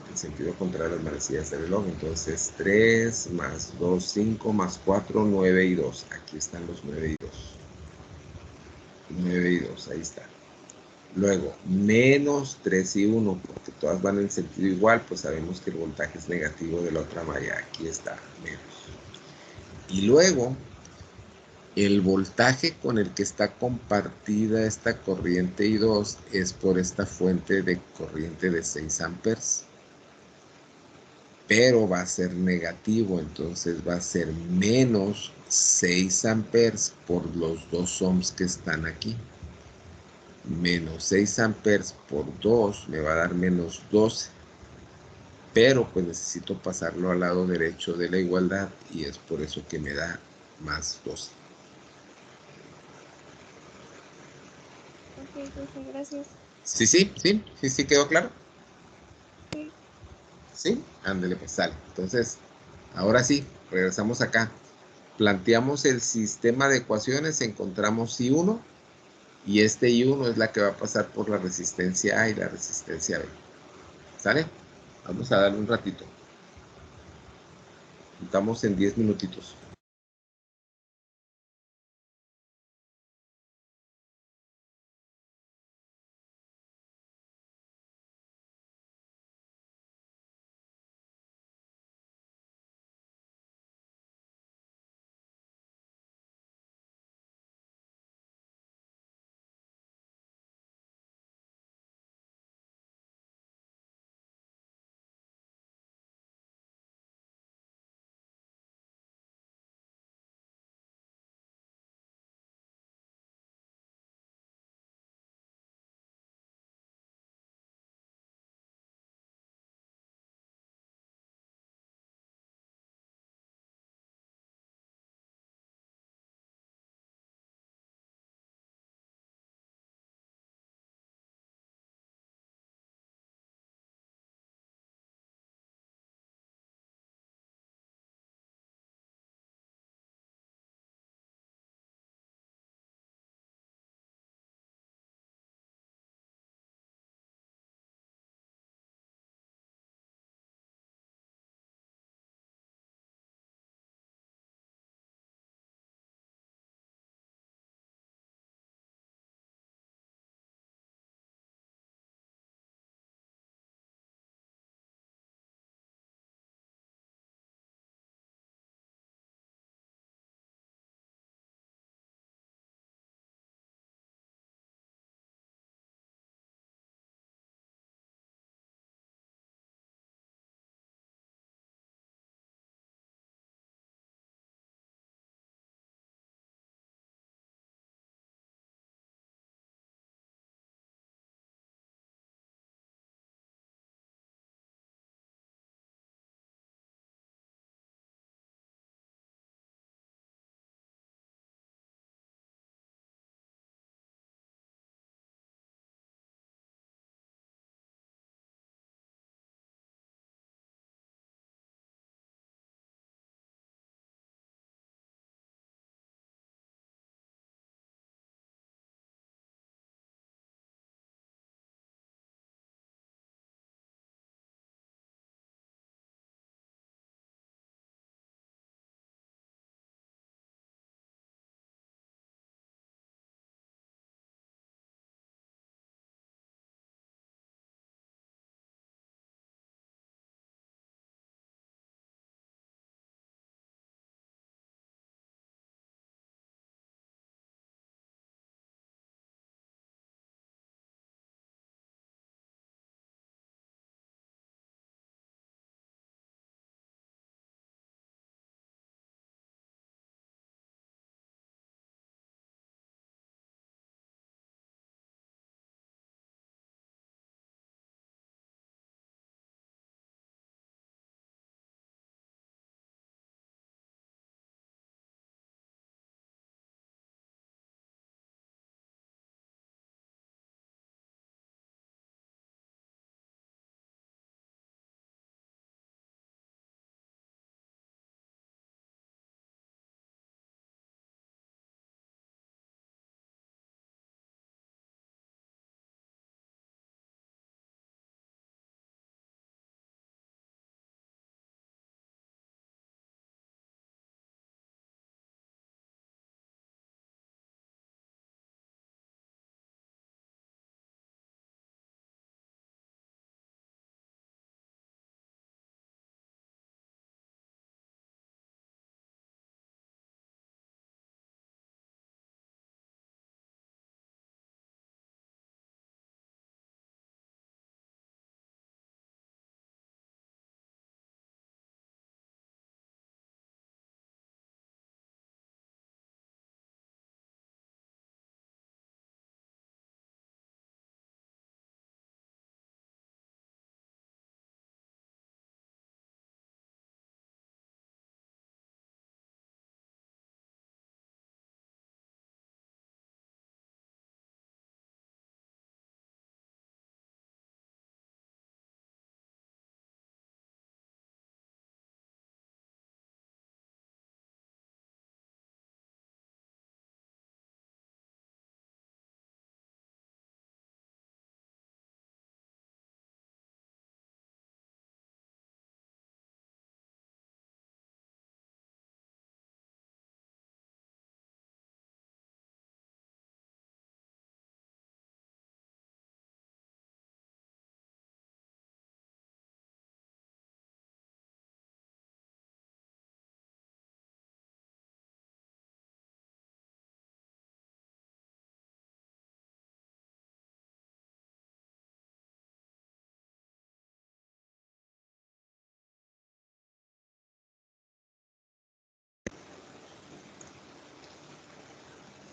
Speaker 1: contrario a las manecillas del reloj. Entonces 3 más 2, 5 más 4, 9 y 2. Aquí están los 9 y 2. 9 y 2, ahí está. Luego, menos 3 y 1, porque todas van en sentido igual, pues sabemos que el voltaje es negativo de la otra malla. Aquí está, menos. Y luego, el voltaje con el que está compartida esta corriente I2 es por esta fuente de corriente de 6 amperes. pero va a ser negativo, entonces va a ser menos 6 amperes por los 2 ohms que están aquí. Menos 6 amperes por 2 me va a dar menos 12, pero pues necesito pasarlo al lado derecho de la igualdad y es por eso que me da más 12.
Speaker 4: Ok, profe, gracias.
Speaker 1: Sí, quedó claro.
Speaker 4: Sí.
Speaker 1: Sí, ándele, pues sale. Entonces, ahora sí, regresamos acá. Planteamos el sistema de ecuaciones, encontramos I1 y este I1 es la que va a pasar por la resistencia A y la resistencia B. ¿Sale? Vamos a darle un ratito. Estamos en 10 minutitos.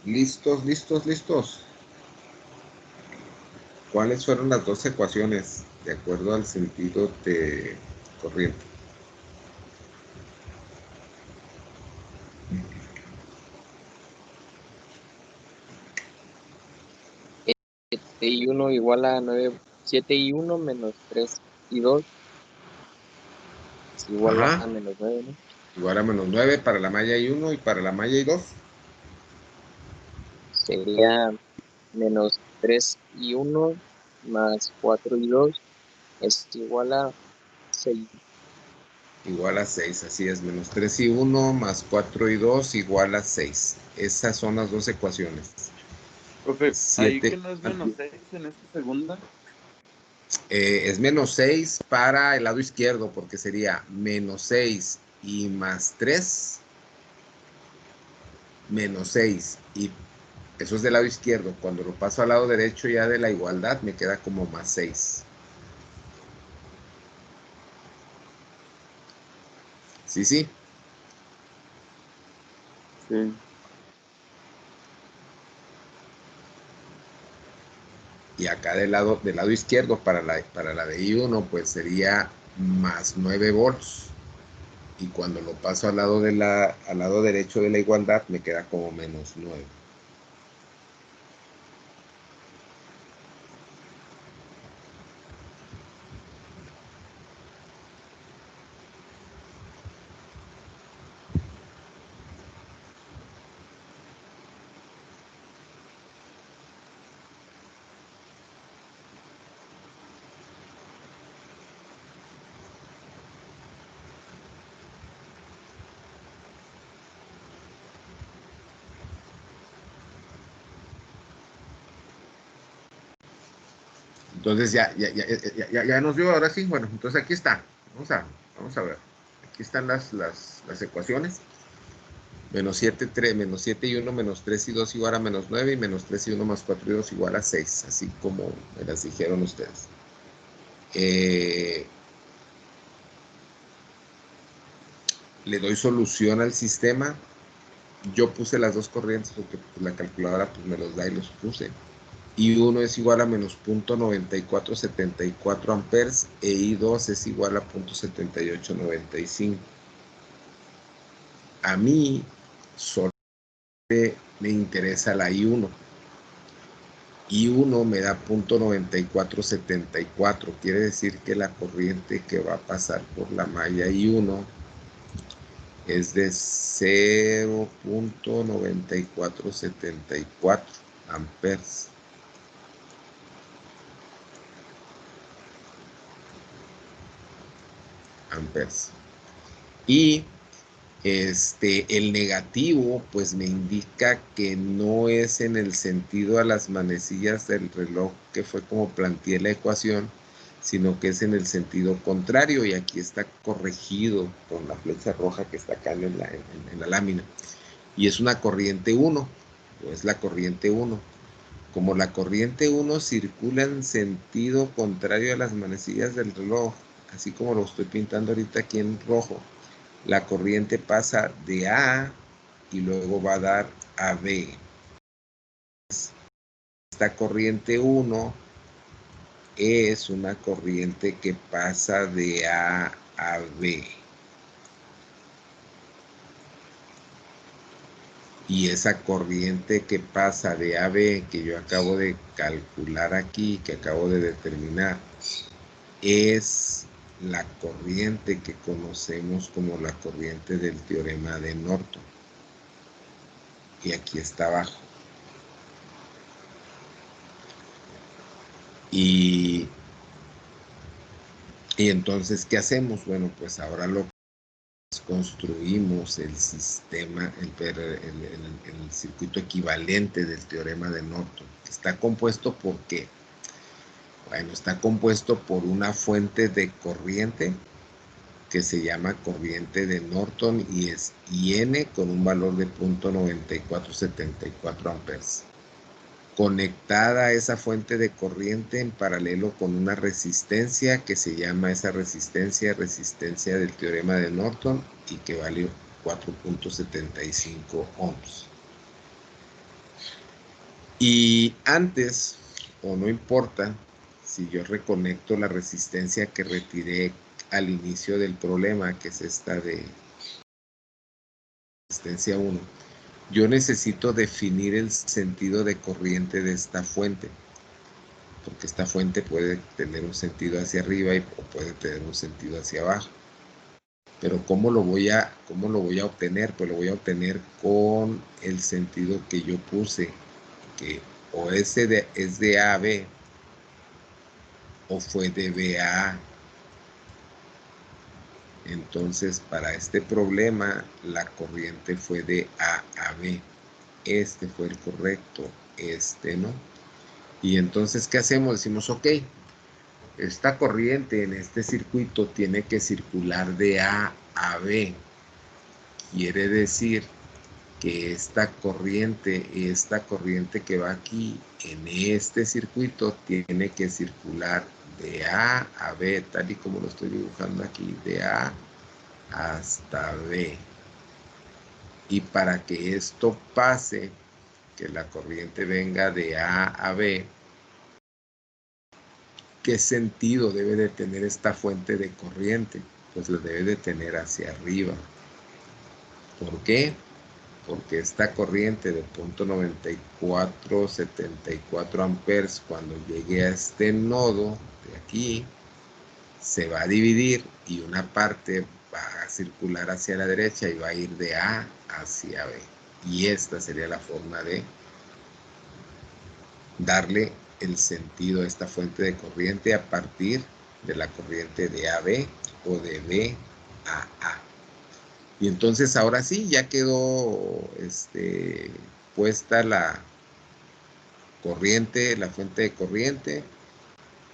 Speaker 1: listos, listos, listos. ¿Cuáles fueron las dos ecuaciones de acuerdo al sentido de corriente?
Speaker 3: Y 1 igual a 9, 7 y 1 menos 3 y 2 es igual
Speaker 1: Ajá.
Speaker 3: a menos 9, ¿no?
Speaker 1: Igual a menos 9 para la malla y 1 y para la malla y 2.
Speaker 3: Sería menos 3 y 1 más 4 y 2 es igual a 6.
Speaker 1: Igual a 6, así es. Menos 3 y 1 más 4 y 2 igual a 6. Esas son las dos ecuaciones.
Speaker 2: Profe, ahí que
Speaker 1: 7
Speaker 2: no es menos 6 en esta segunda.
Speaker 1: es menos 6 para el lado izquierdo, porque sería menos 6 y más 3, menos 6. Y eso es del lado izquierdo. Cuando lo paso al lado derecho ya de la igualdad, me queda como más 6. Sí, sí.
Speaker 2: Sí.
Speaker 1: Y acá del lado izquierdo para la de I1, pues sería más 9 volts. Y cuando lo paso al lado derecho de la igualdad, me queda como menos 9. Entonces ya nos dio, ahora sí. Bueno, entonces aquí está. Vamos a ver. Aquí están las ecuaciones. Menos 7, 3, menos 7 y 1, menos 3 y 2 igual a menos 9, y menos 3 y 1 más 4 y 2 igual a 6, así como me las dijeron ustedes. Le doy solución al sistema. Yo puse las dos corrientes porque pues, la calculadora pues, me los da y los puse. I1 es igual a menos 0.9474 amperes e I2 es igual a 0.7895. A mí solo me interesa la I1. I1 me da 0.9474. Quiere decir que la corriente que va a pasar por la malla I1 es de 0.9474 amperes. Y el negativo pues me indica que no es en el sentido a las manecillas del reloj, que fue como planteé la ecuación, sino que es en el sentido contrario, y aquí está corregido con la flecha roja que está acá en la lámina, y es una corriente 1, o es la corriente 1. Como la corriente 1 circula en sentido contrario a las manecillas del reloj, así como lo estoy pintando ahorita aquí en rojo, la corriente pasa de A y luego va a dar a B. Esta corriente 1 es una corriente que pasa de A a B. Y esa corriente que pasa de A a B, que yo acabo de calcular aquí, que acabo de determinar, es la corriente que conocemos como la corriente del teorema de Norton. Y aquí está abajo. Y entonces, ¿qué hacemos? Bueno, pues ahora lo construimos el sistema, el circuito equivalente del teorema de Norton. Está compuesto por ¿qué? Bueno, está compuesto por una fuente de corriente que se llama corriente de Norton y es IN con un valor de 0.9474 amperes. Conectada a esa fuente de corriente en paralelo con una resistencia que se llama esa resistencia del teorema de Norton y que vale 4.75 ohms. Y antes, o no importa, si yo reconecto la resistencia que retiré al inicio del problema, que es esta de resistencia 1, yo necesito definir el sentido de corriente de esta fuente, porque esta fuente puede tener un sentido hacia arriba o puede tener un sentido hacia abajo. Pero ¿cómo lo voy a obtener? Pues lo voy a obtener con el sentido que yo puse, que o es de A a B, o fue de B a A. Entonces, para este problema, la corriente fue de A a B. Este fue el correcto, este no. Y entonces, ¿qué hacemos? Decimos, ok, esta corriente en este circuito tiene que circular de A a B. Quiere decir que esta corriente que va aquí en este circuito tiene que circular de A a B, tal y como lo estoy dibujando aquí, de A hasta B. Y para que esto pase, que la corriente venga de A a B, ¿qué sentido debe de tener esta fuente de corriente? Pues lo debe de tener hacia arriba. ¿Por qué? Porque esta corriente de 0.9474 amperes, cuando llegue a este nodo de aquí, se va a dividir y una parte va a circular hacia la derecha y va a ir de A hacia B. Y esta sería la forma de darle el sentido a esta fuente de corriente a partir de la corriente de AB o de B a A. Y entonces ahora sí, ya quedó puesta la corriente, la fuente de corriente,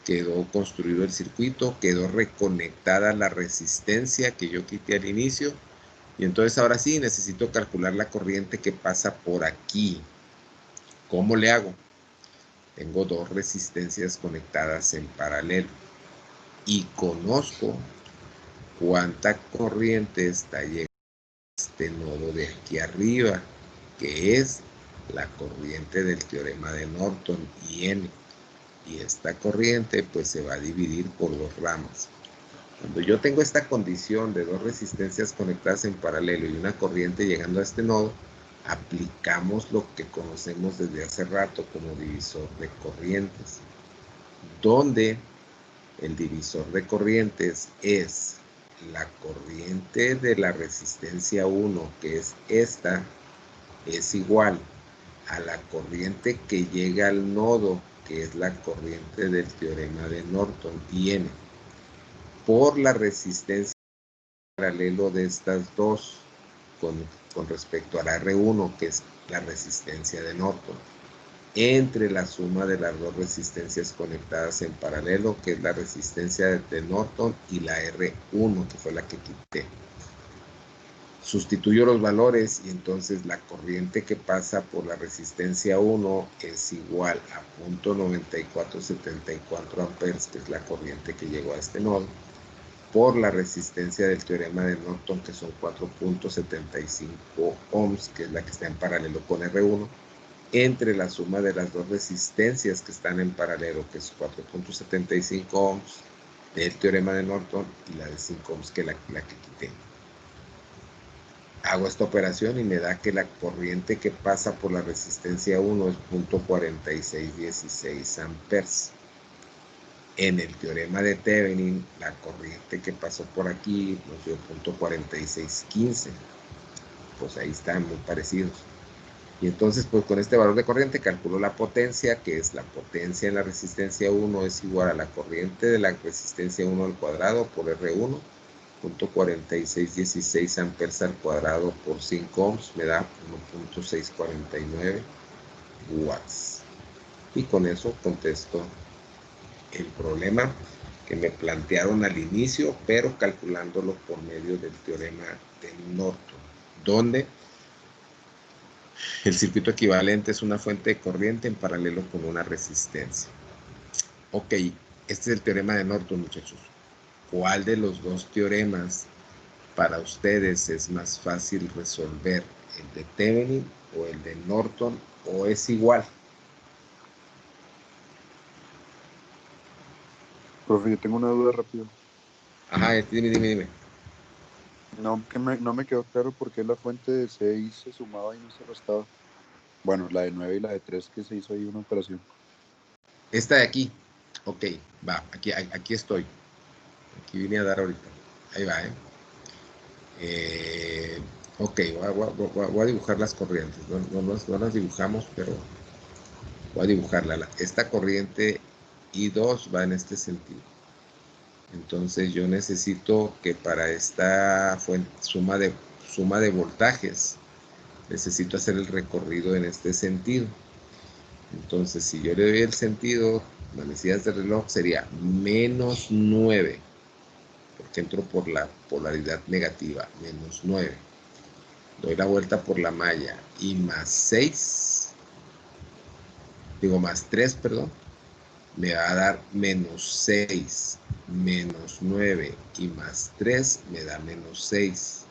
Speaker 1: quedó construido el circuito, quedó reconectada la resistencia que yo quité al inicio. Y entonces ahora sí necesito calcular la corriente que pasa por aquí. ¿Cómo le hago? Tengo dos resistencias conectadas en paralelo y conozco cuánta corriente está llegando a este nodo de aquí arriba, que es la corriente del teorema de Norton, IN. Y esta corriente pues se va a dividir por dos ramas. Cuando yo tengo esta condición de dos resistencias conectadas en paralelo y una corriente llegando a este nodo, aplicamos lo que conocemos desde hace rato como divisor de corrientes, donde el divisor de corrientes es la corriente de la resistencia 1, que es esta, es igual a la corriente que llega al nodo, que es la corriente del teorema de Norton, IN, por la resistencia paralelo de estas dos con respecto a la R1, que es la resistencia de Norton, entre la suma de las dos resistencias conectadas en paralelo, que es la resistencia de Norton, y la R1, que fue la que quité. Sustituyo los valores y entonces la corriente que pasa por la resistencia 1 es igual a 0.9474 amperes, que es la corriente que llegó a este nodo, por la resistencia del teorema de Norton, que son 4.75 ohms, que es la que está en paralelo con R1, entre la suma de las dos resistencias que están en paralelo, que es 4.75 ohms del teorema de Norton, y la de 5 ohms, que es la que quité. Hago esta operación y me da que la corriente que pasa por la resistencia 1 es 0.4616 amperes. En el teorema de Thevenin, la corriente que pasó por aquí nos dio 0.4615. Pues ahí están muy parecidos. Y entonces, pues con este valor de corriente calculo la potencia, que es la potencia en la resistencia 1 es igual a la corriente de la resistencia 1 al cuadrado por R1, 0.4616 amperes al cuadrado por 5 ohms, me da 1.649 watts. Y con eso contesto el problema que me plantearon al inicio, pero calculándolo por medio del teorema de Norton, donde el circuito equivalente es una fuente de corriente en paralelo con una resistencia. Ok, este es el teorema de Norton, muchachos. ¿Cuál de los dos teoremas para ustedes es más fácil resolver? ¿El de Thevenin o el de Norton? ¿O es igual?
Speaker 5: Profe, yo tengo una duda rápido.
Speaker 1: Ajá, dime.
Speaker 5: No me quedó claro por qué la fuente de 6 se sumaba y no se restaba. Bueno, la de 9 y la de 3 que se hizo ahí una operación.
Speaker 1: Esta de aquí. Ok, va, aquí estoy. Aquí vine a dar ahorita. Ahí va, ok, voy a dibujar las corrientes. No las dibujamos, pero voy a dibujarla. Esta corriente I2 va en este sentido. Entonces yo necesito que para esta suma de voltajes, necesito hacer el recorrido en este sentido. Entonces si yo le doy el sentido, manecillas de reloj sería -9, porque entro por la polaridad negativa, -9. Doy la vuelta por la malla y más 3, perdón, me va a dar -6, -9 y más 3 me da -6.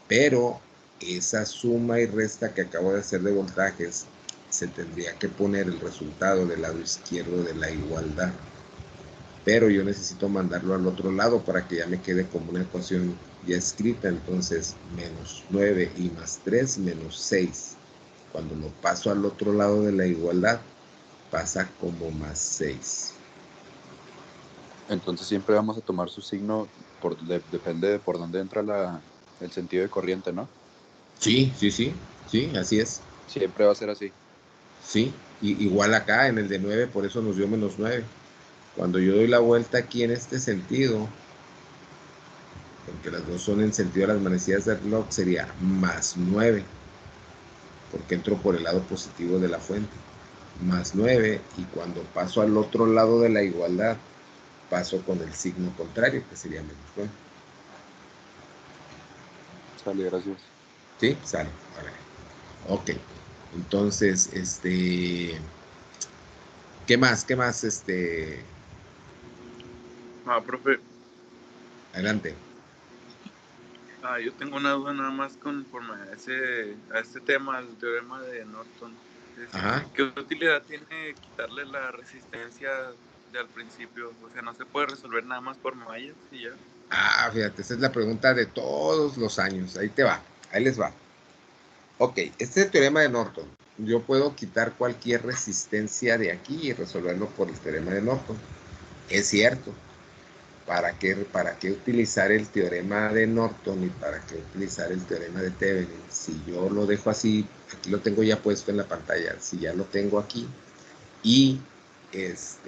Speaker 1: Pero esa suma y resta que acabo de hacer de voltajes, se tendría que poner el resultado del lado izquierdo de la igualdad. Pero yo necesito mandarlo al otro lado para que ya me quede como una ecuación ya escrita. Entonces, -9 y más 3, -6. Cuando lo paso al otro lado de la igualdad, pasa como +6.
Speaker 5: Entonces siempre vamos a tomar su signo, depende de por dónde entra el sentido de corriente, ¿no?
Speaker 1: Sí, así es.
Speaker 5: Siempre va a ser así.
Speaker 1: Sí, igual acá en el de 9, por eso nos dio -9. Cuando yo doy la vuelta aquí en este sentido, porque las dos son en sentido de las manecillas del reloj, sería +9, porque entro por el lado positivo de la fuente. +9, y cuando paso al otro lado de la igualdad, paso con el signo contrario, que sería -9.
Speaker 5: Sale, gracias.
Speaker 1: ¿Sí? Sale. Vale. Ok. Entonces, ¿qué más?
Speaker 2: Profe,
Speaker 1: Adelante.
Speaker 2: yo tengo una duda nada más conforme a este tema, el teorema de Norton.
Speaker 1: Ajá.
Speaker 2: ¿Qué utilidad tiene quitarle la resistencia de al principio? O sea, ¿no se puede resolver nada más por mallas y ya?
Speaker 1: Fíjate, esa es la pregunta de todos los años. Ahí les va. Ok, este es el teorema de Norton. Yo puedo quitar cualquier resistencia de aquí y resolverlo por el teorema de Norton. Es cierto. ¿Para qué utilizar el teorema de Norton y para qué utilizar el teorema de Thevenin? Si yo lo dejo así, aquí lo tengo ya puesto en la pantalla, si ya lo tengo aquí, y pues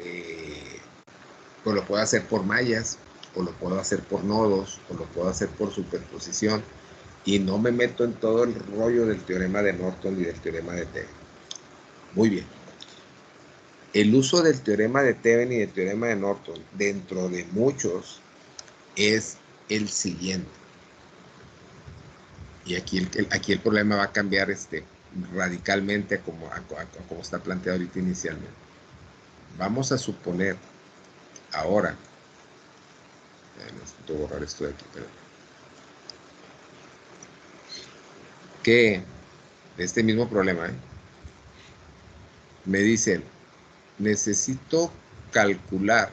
Speaker 1: lo puedo hacer por mallas, o lo puedo hacer por nodos, o lo puedo hacer por superposición, y no me meto en todo el rollo del teorema de Norton y del teorema de Thevenin. Muy bien. El uso del teorema de Thevenin y del teorema de Norton, dentro de muchos, es el siguiente. Y aquí el problema va a cambiar radicalmente como está planteado ahorita inicialmente. Vamos a suponer ahora, necesito borrar esto de aquí, que de este mismo problema, me dicen, necesito calcular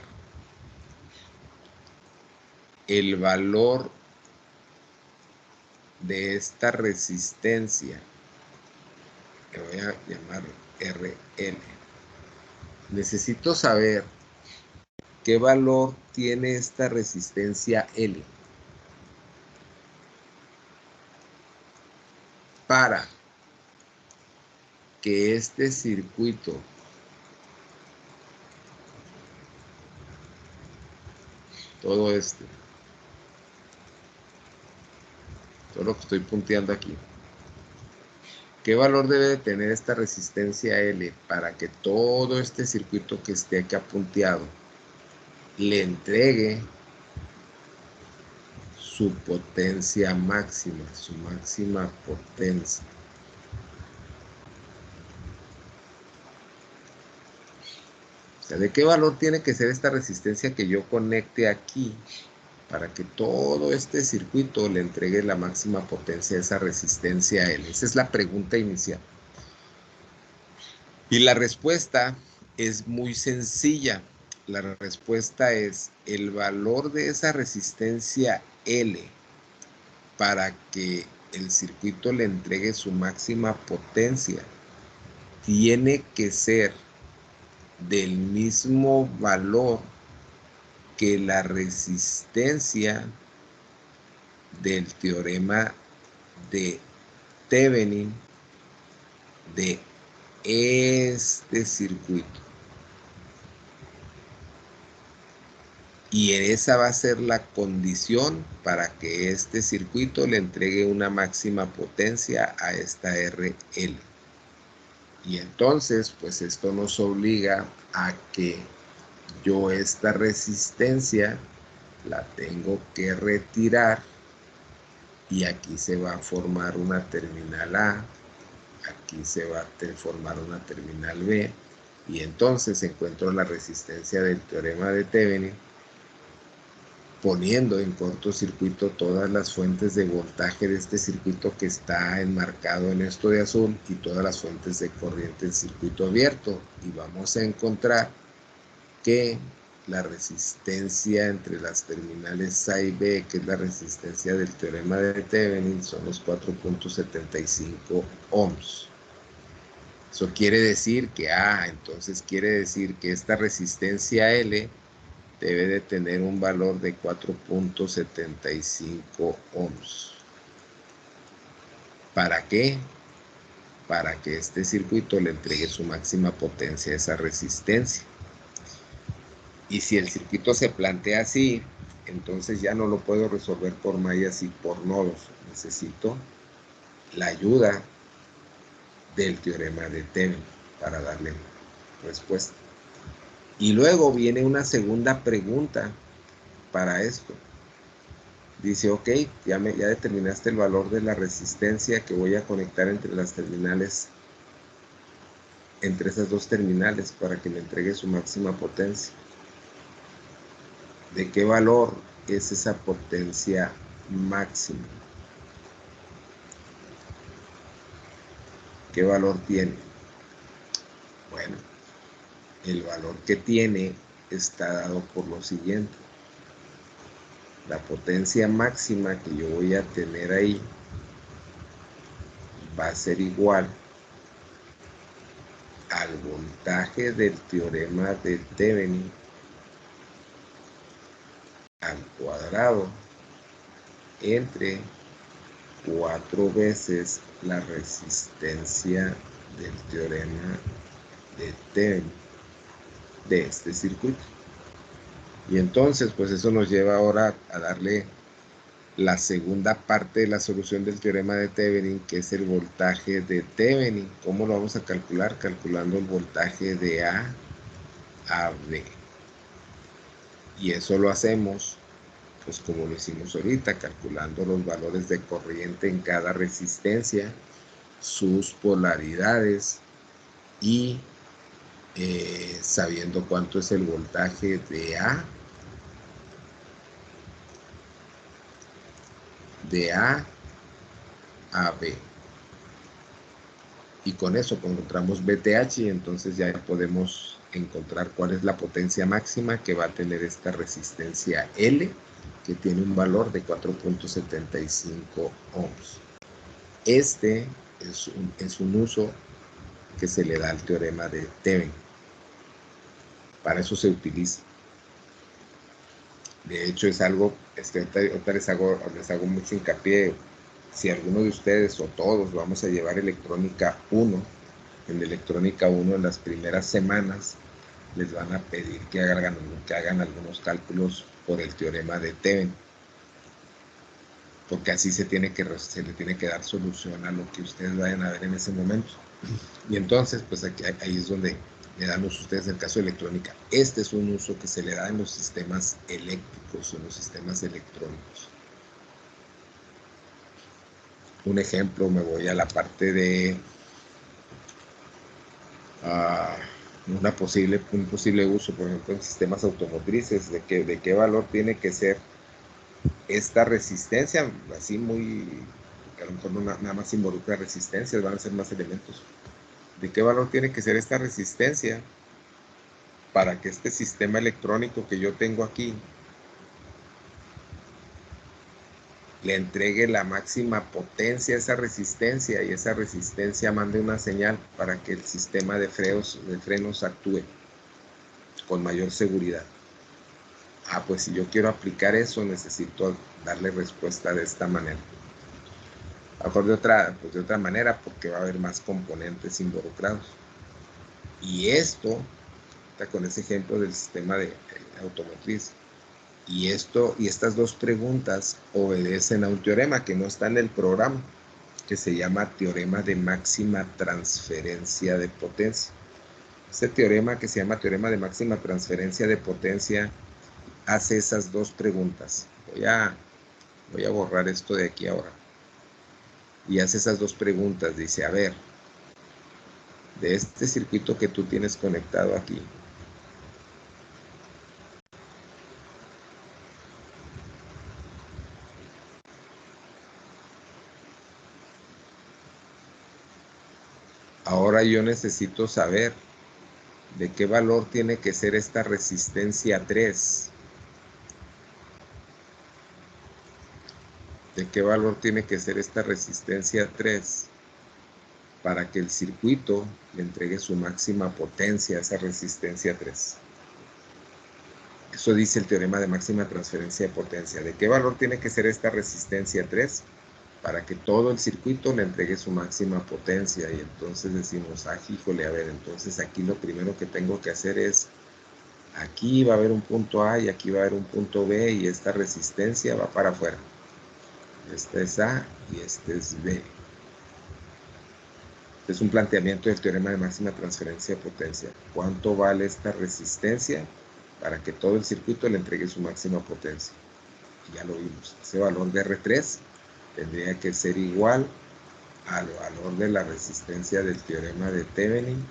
Speaker 1: el valor de esta resistencia, que voy a llamar RL. Necesito saber qué valor tiene esta resistencia L para que este circuito todo lo que estoy punteando aquí, ¿qué valor debe de tener esta resistencia L para que todo este circuito que esté aquí apunteado le entregue su potencia máxima, su máxima potencia? O sea, ¿de qué valor tiene que ser esta resistencia que yo conecte aquí para que todo este circuito le entregue la máxima potencia de esa resistencia L? Esa es la pregunta inicial. Y la respuesta es muy sencilla. la respuesta es el valor de esa resistencia L para que el circuito le entregue su máxima potencia tiene que ser del mismo valor que la resistencia del teorema de Thevenin de este circuito. Y esa va a ser la condición para que este circuito le entregue una máxima potencia a esta RL. Y entonces, pues esto nos obliga a que yo esta resistencia la tengo que retirar y aquí se va a formar una terminal A, aquí se va a formar una terminal B y entonces encuentro la resistencia del teorema de Thevenin poniendo en cortocircuito todas las fuentes de voltaje de este circuito que está enmarcado en esto de azul y todas las fuentes de corriente en circuito abierto y vamos a encontrar que la resistencia entre las terminales A y B, que es la resistencia del teorema de Thevenin, son los 4.75 ohms. Eso quiere decir que, entonces quiere decir que esta resistencia L debe de tener un valor de 4.75 ohms. ¿Para qué? Para que este circuito le entregue su máxima potencia a esa resistencia. Y si el circuito se plantea así, entonces ya no lo puedo resolver por mallas y por nodos. Necesito la ayuda del teorema de Thevenin para darle respuesta. Y luego viene una segunda pregunta para esto. Dice, ok, ya determinaste el valor de la resistencia que voy a conectar entre las terminales, entre esas dos terminales para que me entregue su máxima potencia. ¿De qué valor es esa potencia máxima? ¿Qué valor tiene? Bueno, el valor que tiene está dado por lo siguiente. La potencia máxima que yo voy a tener ahí va a ser igual al voltaje del teorema de Thevenin al cuadrado entre 4 veces la resistencia del teorema de Thevenin de este circuito. Y entonces, pues eso nos lleva ahora a darle la segunda parte de la solución del teorema de Thevenin, que es el voltaje de Thevenin. ¿Cómo lo vamos a calcular? Calculando el voltaje de A a B. Y eso lo hacemos, pues como lo hicimos ahorita, calculando los valores de corriente en cada resistencia, sus polaridades y sabiendo cuánto es el voltaje de A a B. Y con eso encontramos VTH y entonces ya podemos encontrar cuál es la potencia máxima que va a tener esta resistencia L, que tiene un valor de 4.75 ohms. Este es un uso que se le da al teorema de Thevenin. Para eso se utiliza. De hecho, es algo, ahorita les hago mucho hincapié. Si alguno de ustedes o todos vamos a llevar electrónica 1, en electrónica 1 en las primeras semanas les van a pedir que hagan algunos cálculos por el teorema de Thevenin, porque así se le tiene que dar solución a lo que ustedes vayan a ver en ese momento. Y entonces, pues ahí es donde le dan ustedes el caso de electrónica. Este es un uso que se le da en los sistemas eléctricos, en los sistemas electrónicos. Un ejemplo, me voy a la parte de un posible uso, por ejemplo, en sistemas automotrices, de qué valor tiene que ser esta resistencia, así que a lo mejor no nada más involucra resistencias, van a ser más elementos. ¿De qué valor tiene que ser esta resistencia para que este sistema electrónico que yo tengo aquí le entregue la máxima potencia a esa resistencia y esa resistencia mande una señal para que el sistema de frenos actúe con mayor seguridad. Pues si yo quiero aplicar eso, necesito darle respuesta de esta manera. A lo mejor de otra manera, porque va a haber más componentes involucrados. Y esto, con ese ejemplo del sistema de automotriz, y estas dos preguntas obedecen a un teorema que no está en el programa, que se llama teorema de máxima transferencia de potencia. Este teorema, que se llama teorema de máxima transferencia de potencia, hace esas dos preguntas. Voy a borrar esto de aquí ahora. Y hace esas dos preguntas. Dice, a ver, de este circuito que tú tienes conectado aquí, ahora yo necesito saber de qué valor tiene que ser esta resistencia 3. ¿De qué valor tiene que ser esta resistencia 3 para que el circuito le entregue su máxima potencia a esa resistencia 3? Eso dice el teorema de máxima transferencia de potencia. ¿De qué valor tiene que ser esta resistencia 3 para que todo el circuito le entregue su máxima potencia? Y entonces decimos, híjole, a ver, entonces aquí lo primero que tengo que hacer es, aquí va a haber un punto A y aquí va a haber un punto B y esta resistencia va para afuera. Este es A y este es B. Este es un planteamiento del teorema de máxima transferencia de potencia. ¿Cuánto vale esta resistencia para que todo el circuito le entregue su máxima potencia? Y ya lo vimos. Ese valor de R3 tendría que ser igual al valor de la resistencia del teorema de Thevenin,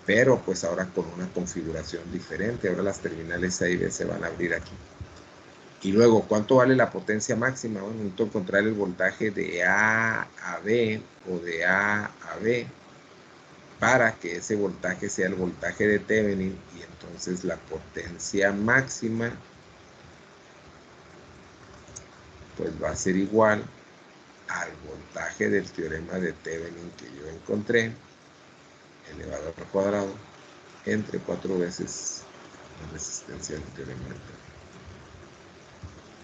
Speaker 1: pero pues ahora con una configuración diferente. Ahora las terminales A y B se van a abrir aquí. Y luego, ¿cuánto vale la potencia máxima? Bueno, necesito encontrar el voltaje de A a B o de A a B para que ese voltaje sea el voltaje de Thevenin, y entonces la potencia máxima pues va a ser igual al voltaje del teorema de Thevenin que yo encontré, elevado al cuadrado, entre 4 veces la resistencia del teorema de Thevenin.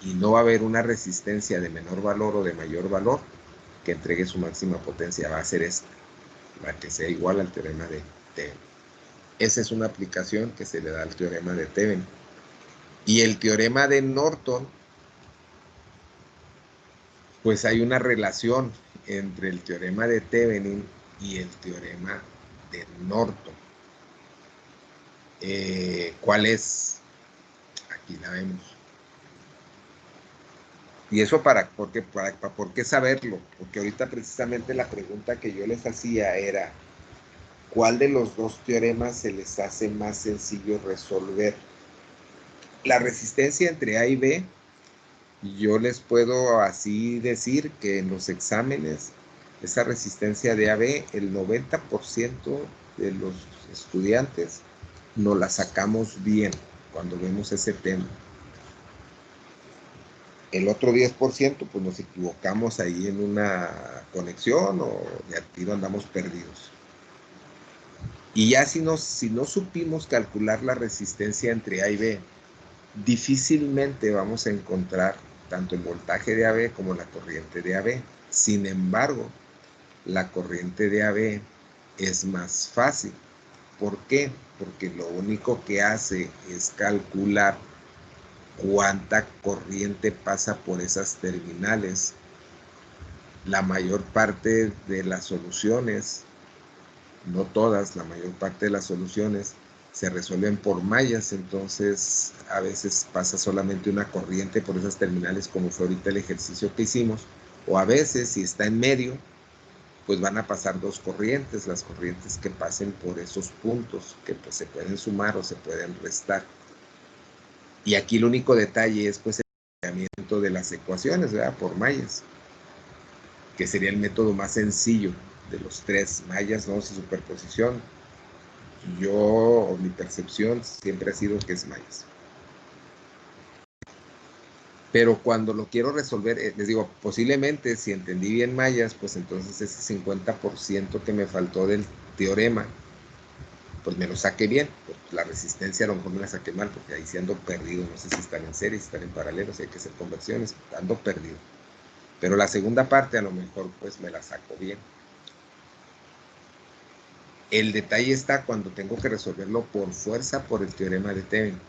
Speaker 1: Y no va a haber una resistencia de menor valor o de mayor valor que entregue su máxima potencia. Va a ser esta, la que sea igual al teorema de Thevenin. Esa es una aplicación que se le da al teorema de Thevenin. Y el teorema de Norton, pues hay una relación entre el teorema de Thevenin y el teorema de Norton. ¿Cuál es? Aquí la vemos. Y eso ¿por qué saberlo? Porque ahorita precisamente la pregunta que yo les hacía era, ¿cuál de los dos teoremas se les hace más sencillo resolver? La resistencia entre A y B, yo les puedo así decir que en los exámenes, esa resistencia de AB, el 90% de los estudiantes nos la sacamos bien cuando vemos ese tema. El otro 10%, pues nos equivocamos ahí en una conexión o de a tiro andamos perdidos. Y ya si no supimos calcular la resistencia entre A y B, difícilmente vamos a encontrar tanto el voltaje de AB como la corriente de AB. Sin embargo, la corriente de AB es más fácil. ¿Por qué? Porque lo único que hace es calcular cuánta corriente pasa por esas terminales. La mayor parte de las soluciones, no todas, la mayor parte de las soluciones se resuelven por mallas, entonces a veces pasa solamente una corriente por esas terminales, como fue ahorita el ejercicio que hicimos, o a veces, si está en medio, pues van a pasar dos corrientes, las corrientes que pasen por esos puntos, que pues se pueden sumar o se pueden restar. Y aquí el único detalle es pues el planteamiento de las ecuaciones, ¿verdad? Por mallas, que sería el método más sencillo de los tres: mallas, nodos y superposición. mi percepción siempre ha sido que es mayas. Pero cuando lo quiero resolver, les digo, posiblemente si entendí bien mayas, pues entonces ese 50% que me faltó del teorema, pues me lo saqué bien. Pues la resistencia a lo mejor me la saqué mal, porque ahí sí ando perdido. No sé si están en serie, si están en paralelo, si hay que hacer conversiones, ando perdido. Pero la segunda parte a lo mejor pues me la saco bien. El detalle está cuando tengo que resolverlo por fuerza por el teorema de Thevenin.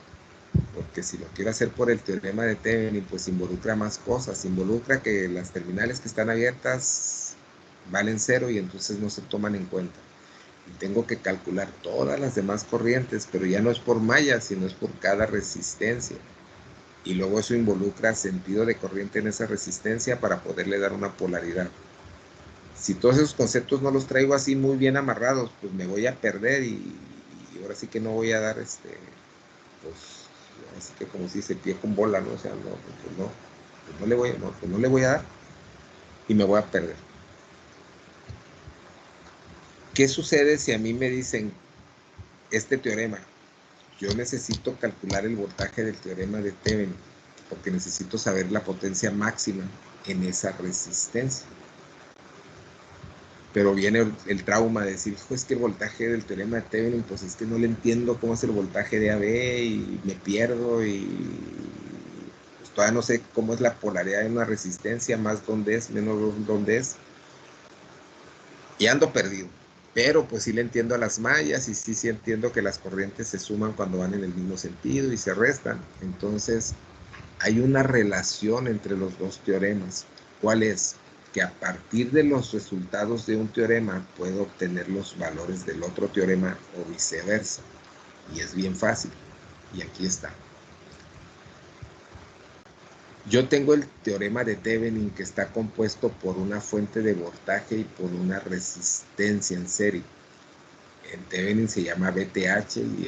Speaker 1: Porque si lo quiero hacer por el teorema de Thevenin, pues involucra más cosas. Involucra que las terminales que están abiertas valen 0 y entonces no se toman en cuenta. Y tengo que calcular todas las demás corrientes, pero ya no es por malla, sino es por cada resistencia. Y luego eso involucra sentido de corriente en esa resistencia para poderle dar una polaridad. Si todos esos conceptos no los traigo así muy bien amarrados, pues me voy a perder y ahora sí que no voy a dar pues así que como si se pie con bola, ¿no? O sea, no le voy a dar y me voy a perder. ¿Qué sucede si a mí me dicen este teorema? Yo necesito calcular el voltaje del teorema de Thevenin, porque necesito saber la potencia máxima en esa resistencia. Pero viene el trauma de decir, es que el voltaje del teorema de Thevenin, pues es que no le entiendo cómo es el voltaje de AB y me pierdo y pues todavía no sé cómo es la polaridad de una resistencia, más dónde es, menos dónde es. Y ando perdido. Pero pues sí le entiendo a las mallas y sí entiendo que las corrientes se suman cuando van en el mismo sentido y se restan. Entonces hay una relación entre los dos teoremas. ¿Cuál es? Que a partir de los resultados de un teorema puedo obtener los valores del otro teorema o viceversa. Y es bien fácil. Y aquí está. Yo tengo el teorema de Thevenin que está compuesto por una fuente de voltaje y por una resistencia en serie. En Thevenin se llama VTH y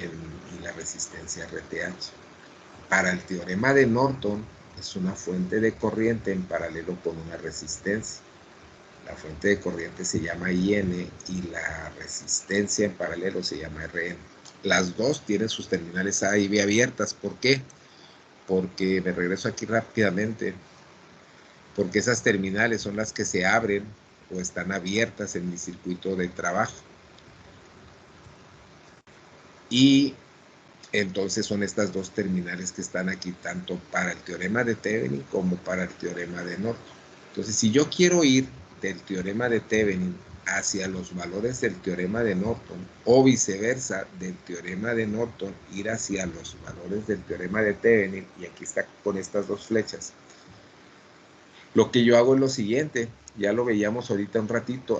Speaker 1: la resistencia RTH. Para el teorema de Norton es una fuente de corriente en paralelo con una resistencia. La fuente de corriente se llama IN y la resistencia en paralelo se llama RN. Las dos tienen sus terminales A y B abiertas. ¿Por qué? Porque me regreso aquí rápidamente. Porque esas terminales son las que se abren o están abiertas en mi circuito de trabajo. Y entonces son estas dos terminales que están aquí, tanto para el teorema de Thevenin como para el teorema de Norton. Entonces, si yo quiero ir del teorema de Thevenin hacia los valores del teorema de Norton, o viceversa, del teorema de Norton, ir hacia los valores del teorema de Thevenin, y aquí está con estas dos flechas, lo que yo hago es lo siguiente, ya lo veíamos ahorita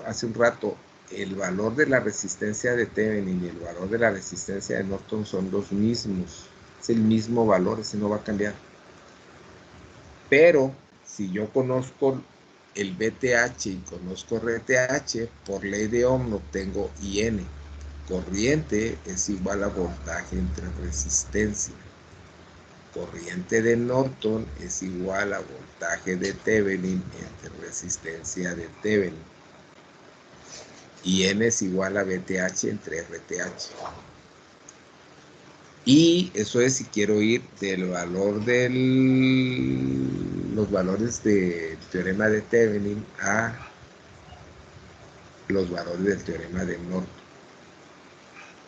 Speaker 1: hace un rato, el valor de la resistencia de Thevenin y el valor de la resistencia de Norton son los mismos. Es el mismo valor, ese no va a cambiar. Pero si yo conozco el VTH y conozco RTH, por ley de Ohm obtengo IN. Corriente es igual a voltaje entre resistencia. Corriente de Norton es igual a voltaje de Thevenin entre resistencia de Thevenin. Y N es igual a VTH entre RTH. Y eso es si quiero ir del valor los valores del teorema de Thevenin a los valores del teorema de Norton.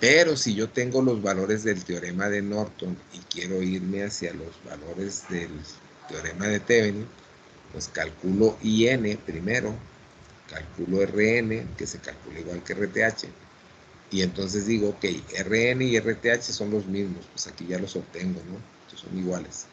Speaker 1: Pero si yo tengo los valores del teorema de Norton y quiero irme hacia los valores del teorema de Thevenin, pues calculo IN primero, calculo RN, que se calcula igual que RTH, y entonces digo, ok, RN y RTH son los mismos, pues aquí ya los obtengo, ¿no? Estos son iguales.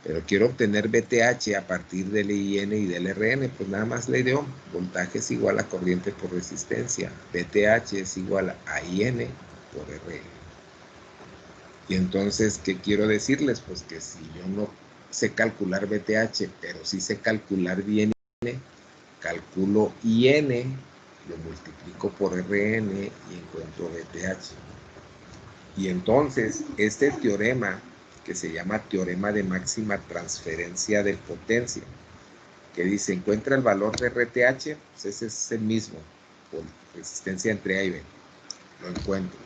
Speaker 1: Pero quiero obtener VTH a partir del IN y del RN, pues nada más ley de Ohm. Voltaje es igual a corriente por resistencia. VTH es igual a IN por RN. Y entonces, ¿qué quiero decirles? Pues que si yo no sé calcular VTH, pero sí sé calcular bien IN, calculo IN, lo multiplico por RN y encuentro VTH. Y entonces, este teorema, que se llama teorema de máxima transferencia de potencia, que dice, encuentra el valor de RTH, pues ese es el mismo, por resistencia entre A y B. Lo encuentro.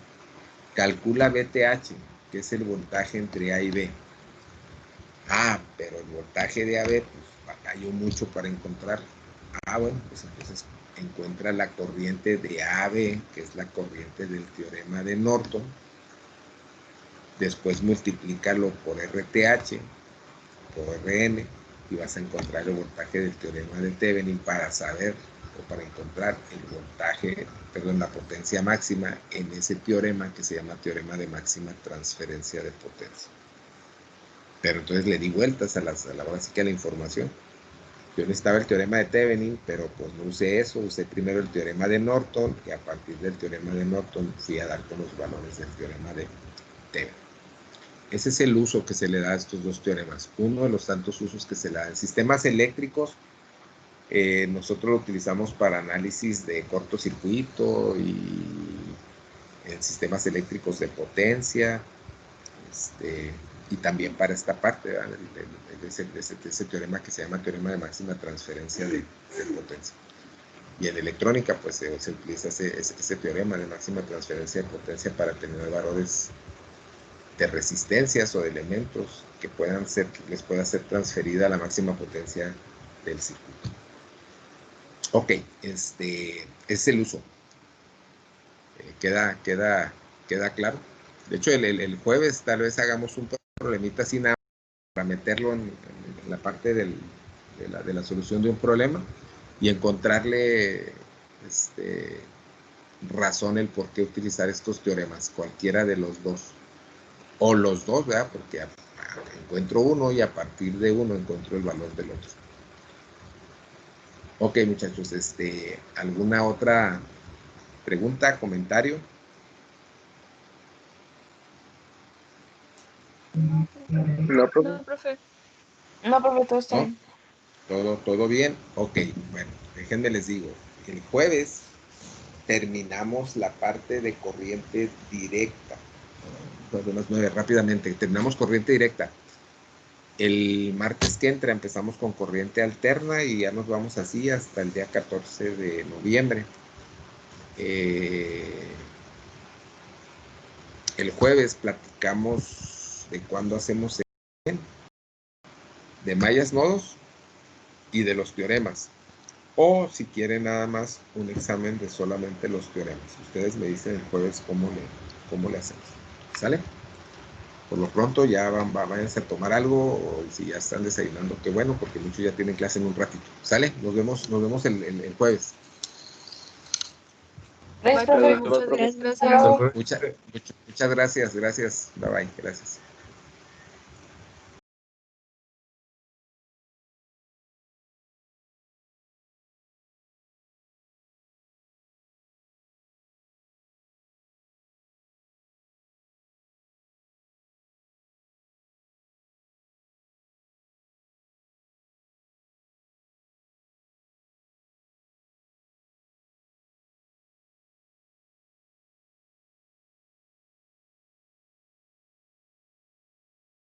Speaker 1: calcula VTH, que es el voltaje entre A y B. Pero el voltaje de AB, pues batalló mucho para encontrar. Bueno, pues entonces encuentra la corriente de AB, que es la corriente del teorema de Norton. Después multiplícalo por RTH, por RN, y vas a encontrar el voltaje del teorema de Thevenin para saber o para encontrar el voltaje, la potencia máxima en ese teorema que se llama teorema de máxima transferencia de potencia. Pero entonces le di vueltas a la información. Yo necesitaba el teorema de Thevenin, pero pues no usé eso, usé primero el teorema de Norton, y a partir del teorema de Norton fui a dar con los valores del teorema de Thevenin. Ese es el uso que se le da a estos dos teoremas, uno de los tantos usos que se le da. En sistemas eléctricos, nosotros lo utilizamos para análisis de cortocircuito y en sistemas eléctricos de potencia, y también para esta parte de ese teorema que se llama teorema de máxima transferencia de potencia. Y en electrónica, pues se utiliza ese teorema de máxima transferencia de potencia para tener valores de resistencias o de elementos que les pueda ser transferida la máxima potencia del circuito. Ok, es el uso. ¿Queda claro? De hecho, el jueves tal vez hagamos un problemita así nada para meterlo en la parte de la solución de un problema y encontrarle razón el por qué utilizar estos teoremas, cualquiera de los dos. O los dos, ¿verdad? Porque encuentro uno y a partir de uno encuentro el valor del otro. Ok, muchachos, ¿alguna otra pregunta, comentario?
Speaker 3: No, profe.
Speaker 6: No, profe. No, profe, todo está bien.
Speaker 1: ¿Todo bien? Ok, bueno, déjenme les digo. El jueves terminamos la parte de corriente directa. Rápidamente, terminamos corriente directa. El martes que entra empezamos con corriente alterna y ya nos vamos así hasta el día 14 de noviembre. El jueves platicamos de cuándo hacemos el examen de mallas nodos y de los teoremas. O si quieren nada más un examen de solamente los teoremas. Ustedes me dicen el jueves cómo le hacemos. ¿Sale? Por lo pronto ya váyanse a tomar algo, o si ya están desayunando, qué bueno, porque muchos ya tienen clase en un ratito. ¿Sale? Nos vemos el jueves.
Speaker 6: Gracias, profe. Muchas gracias.
Speaker 1: Muchas gracias. Bye bye. Gracias.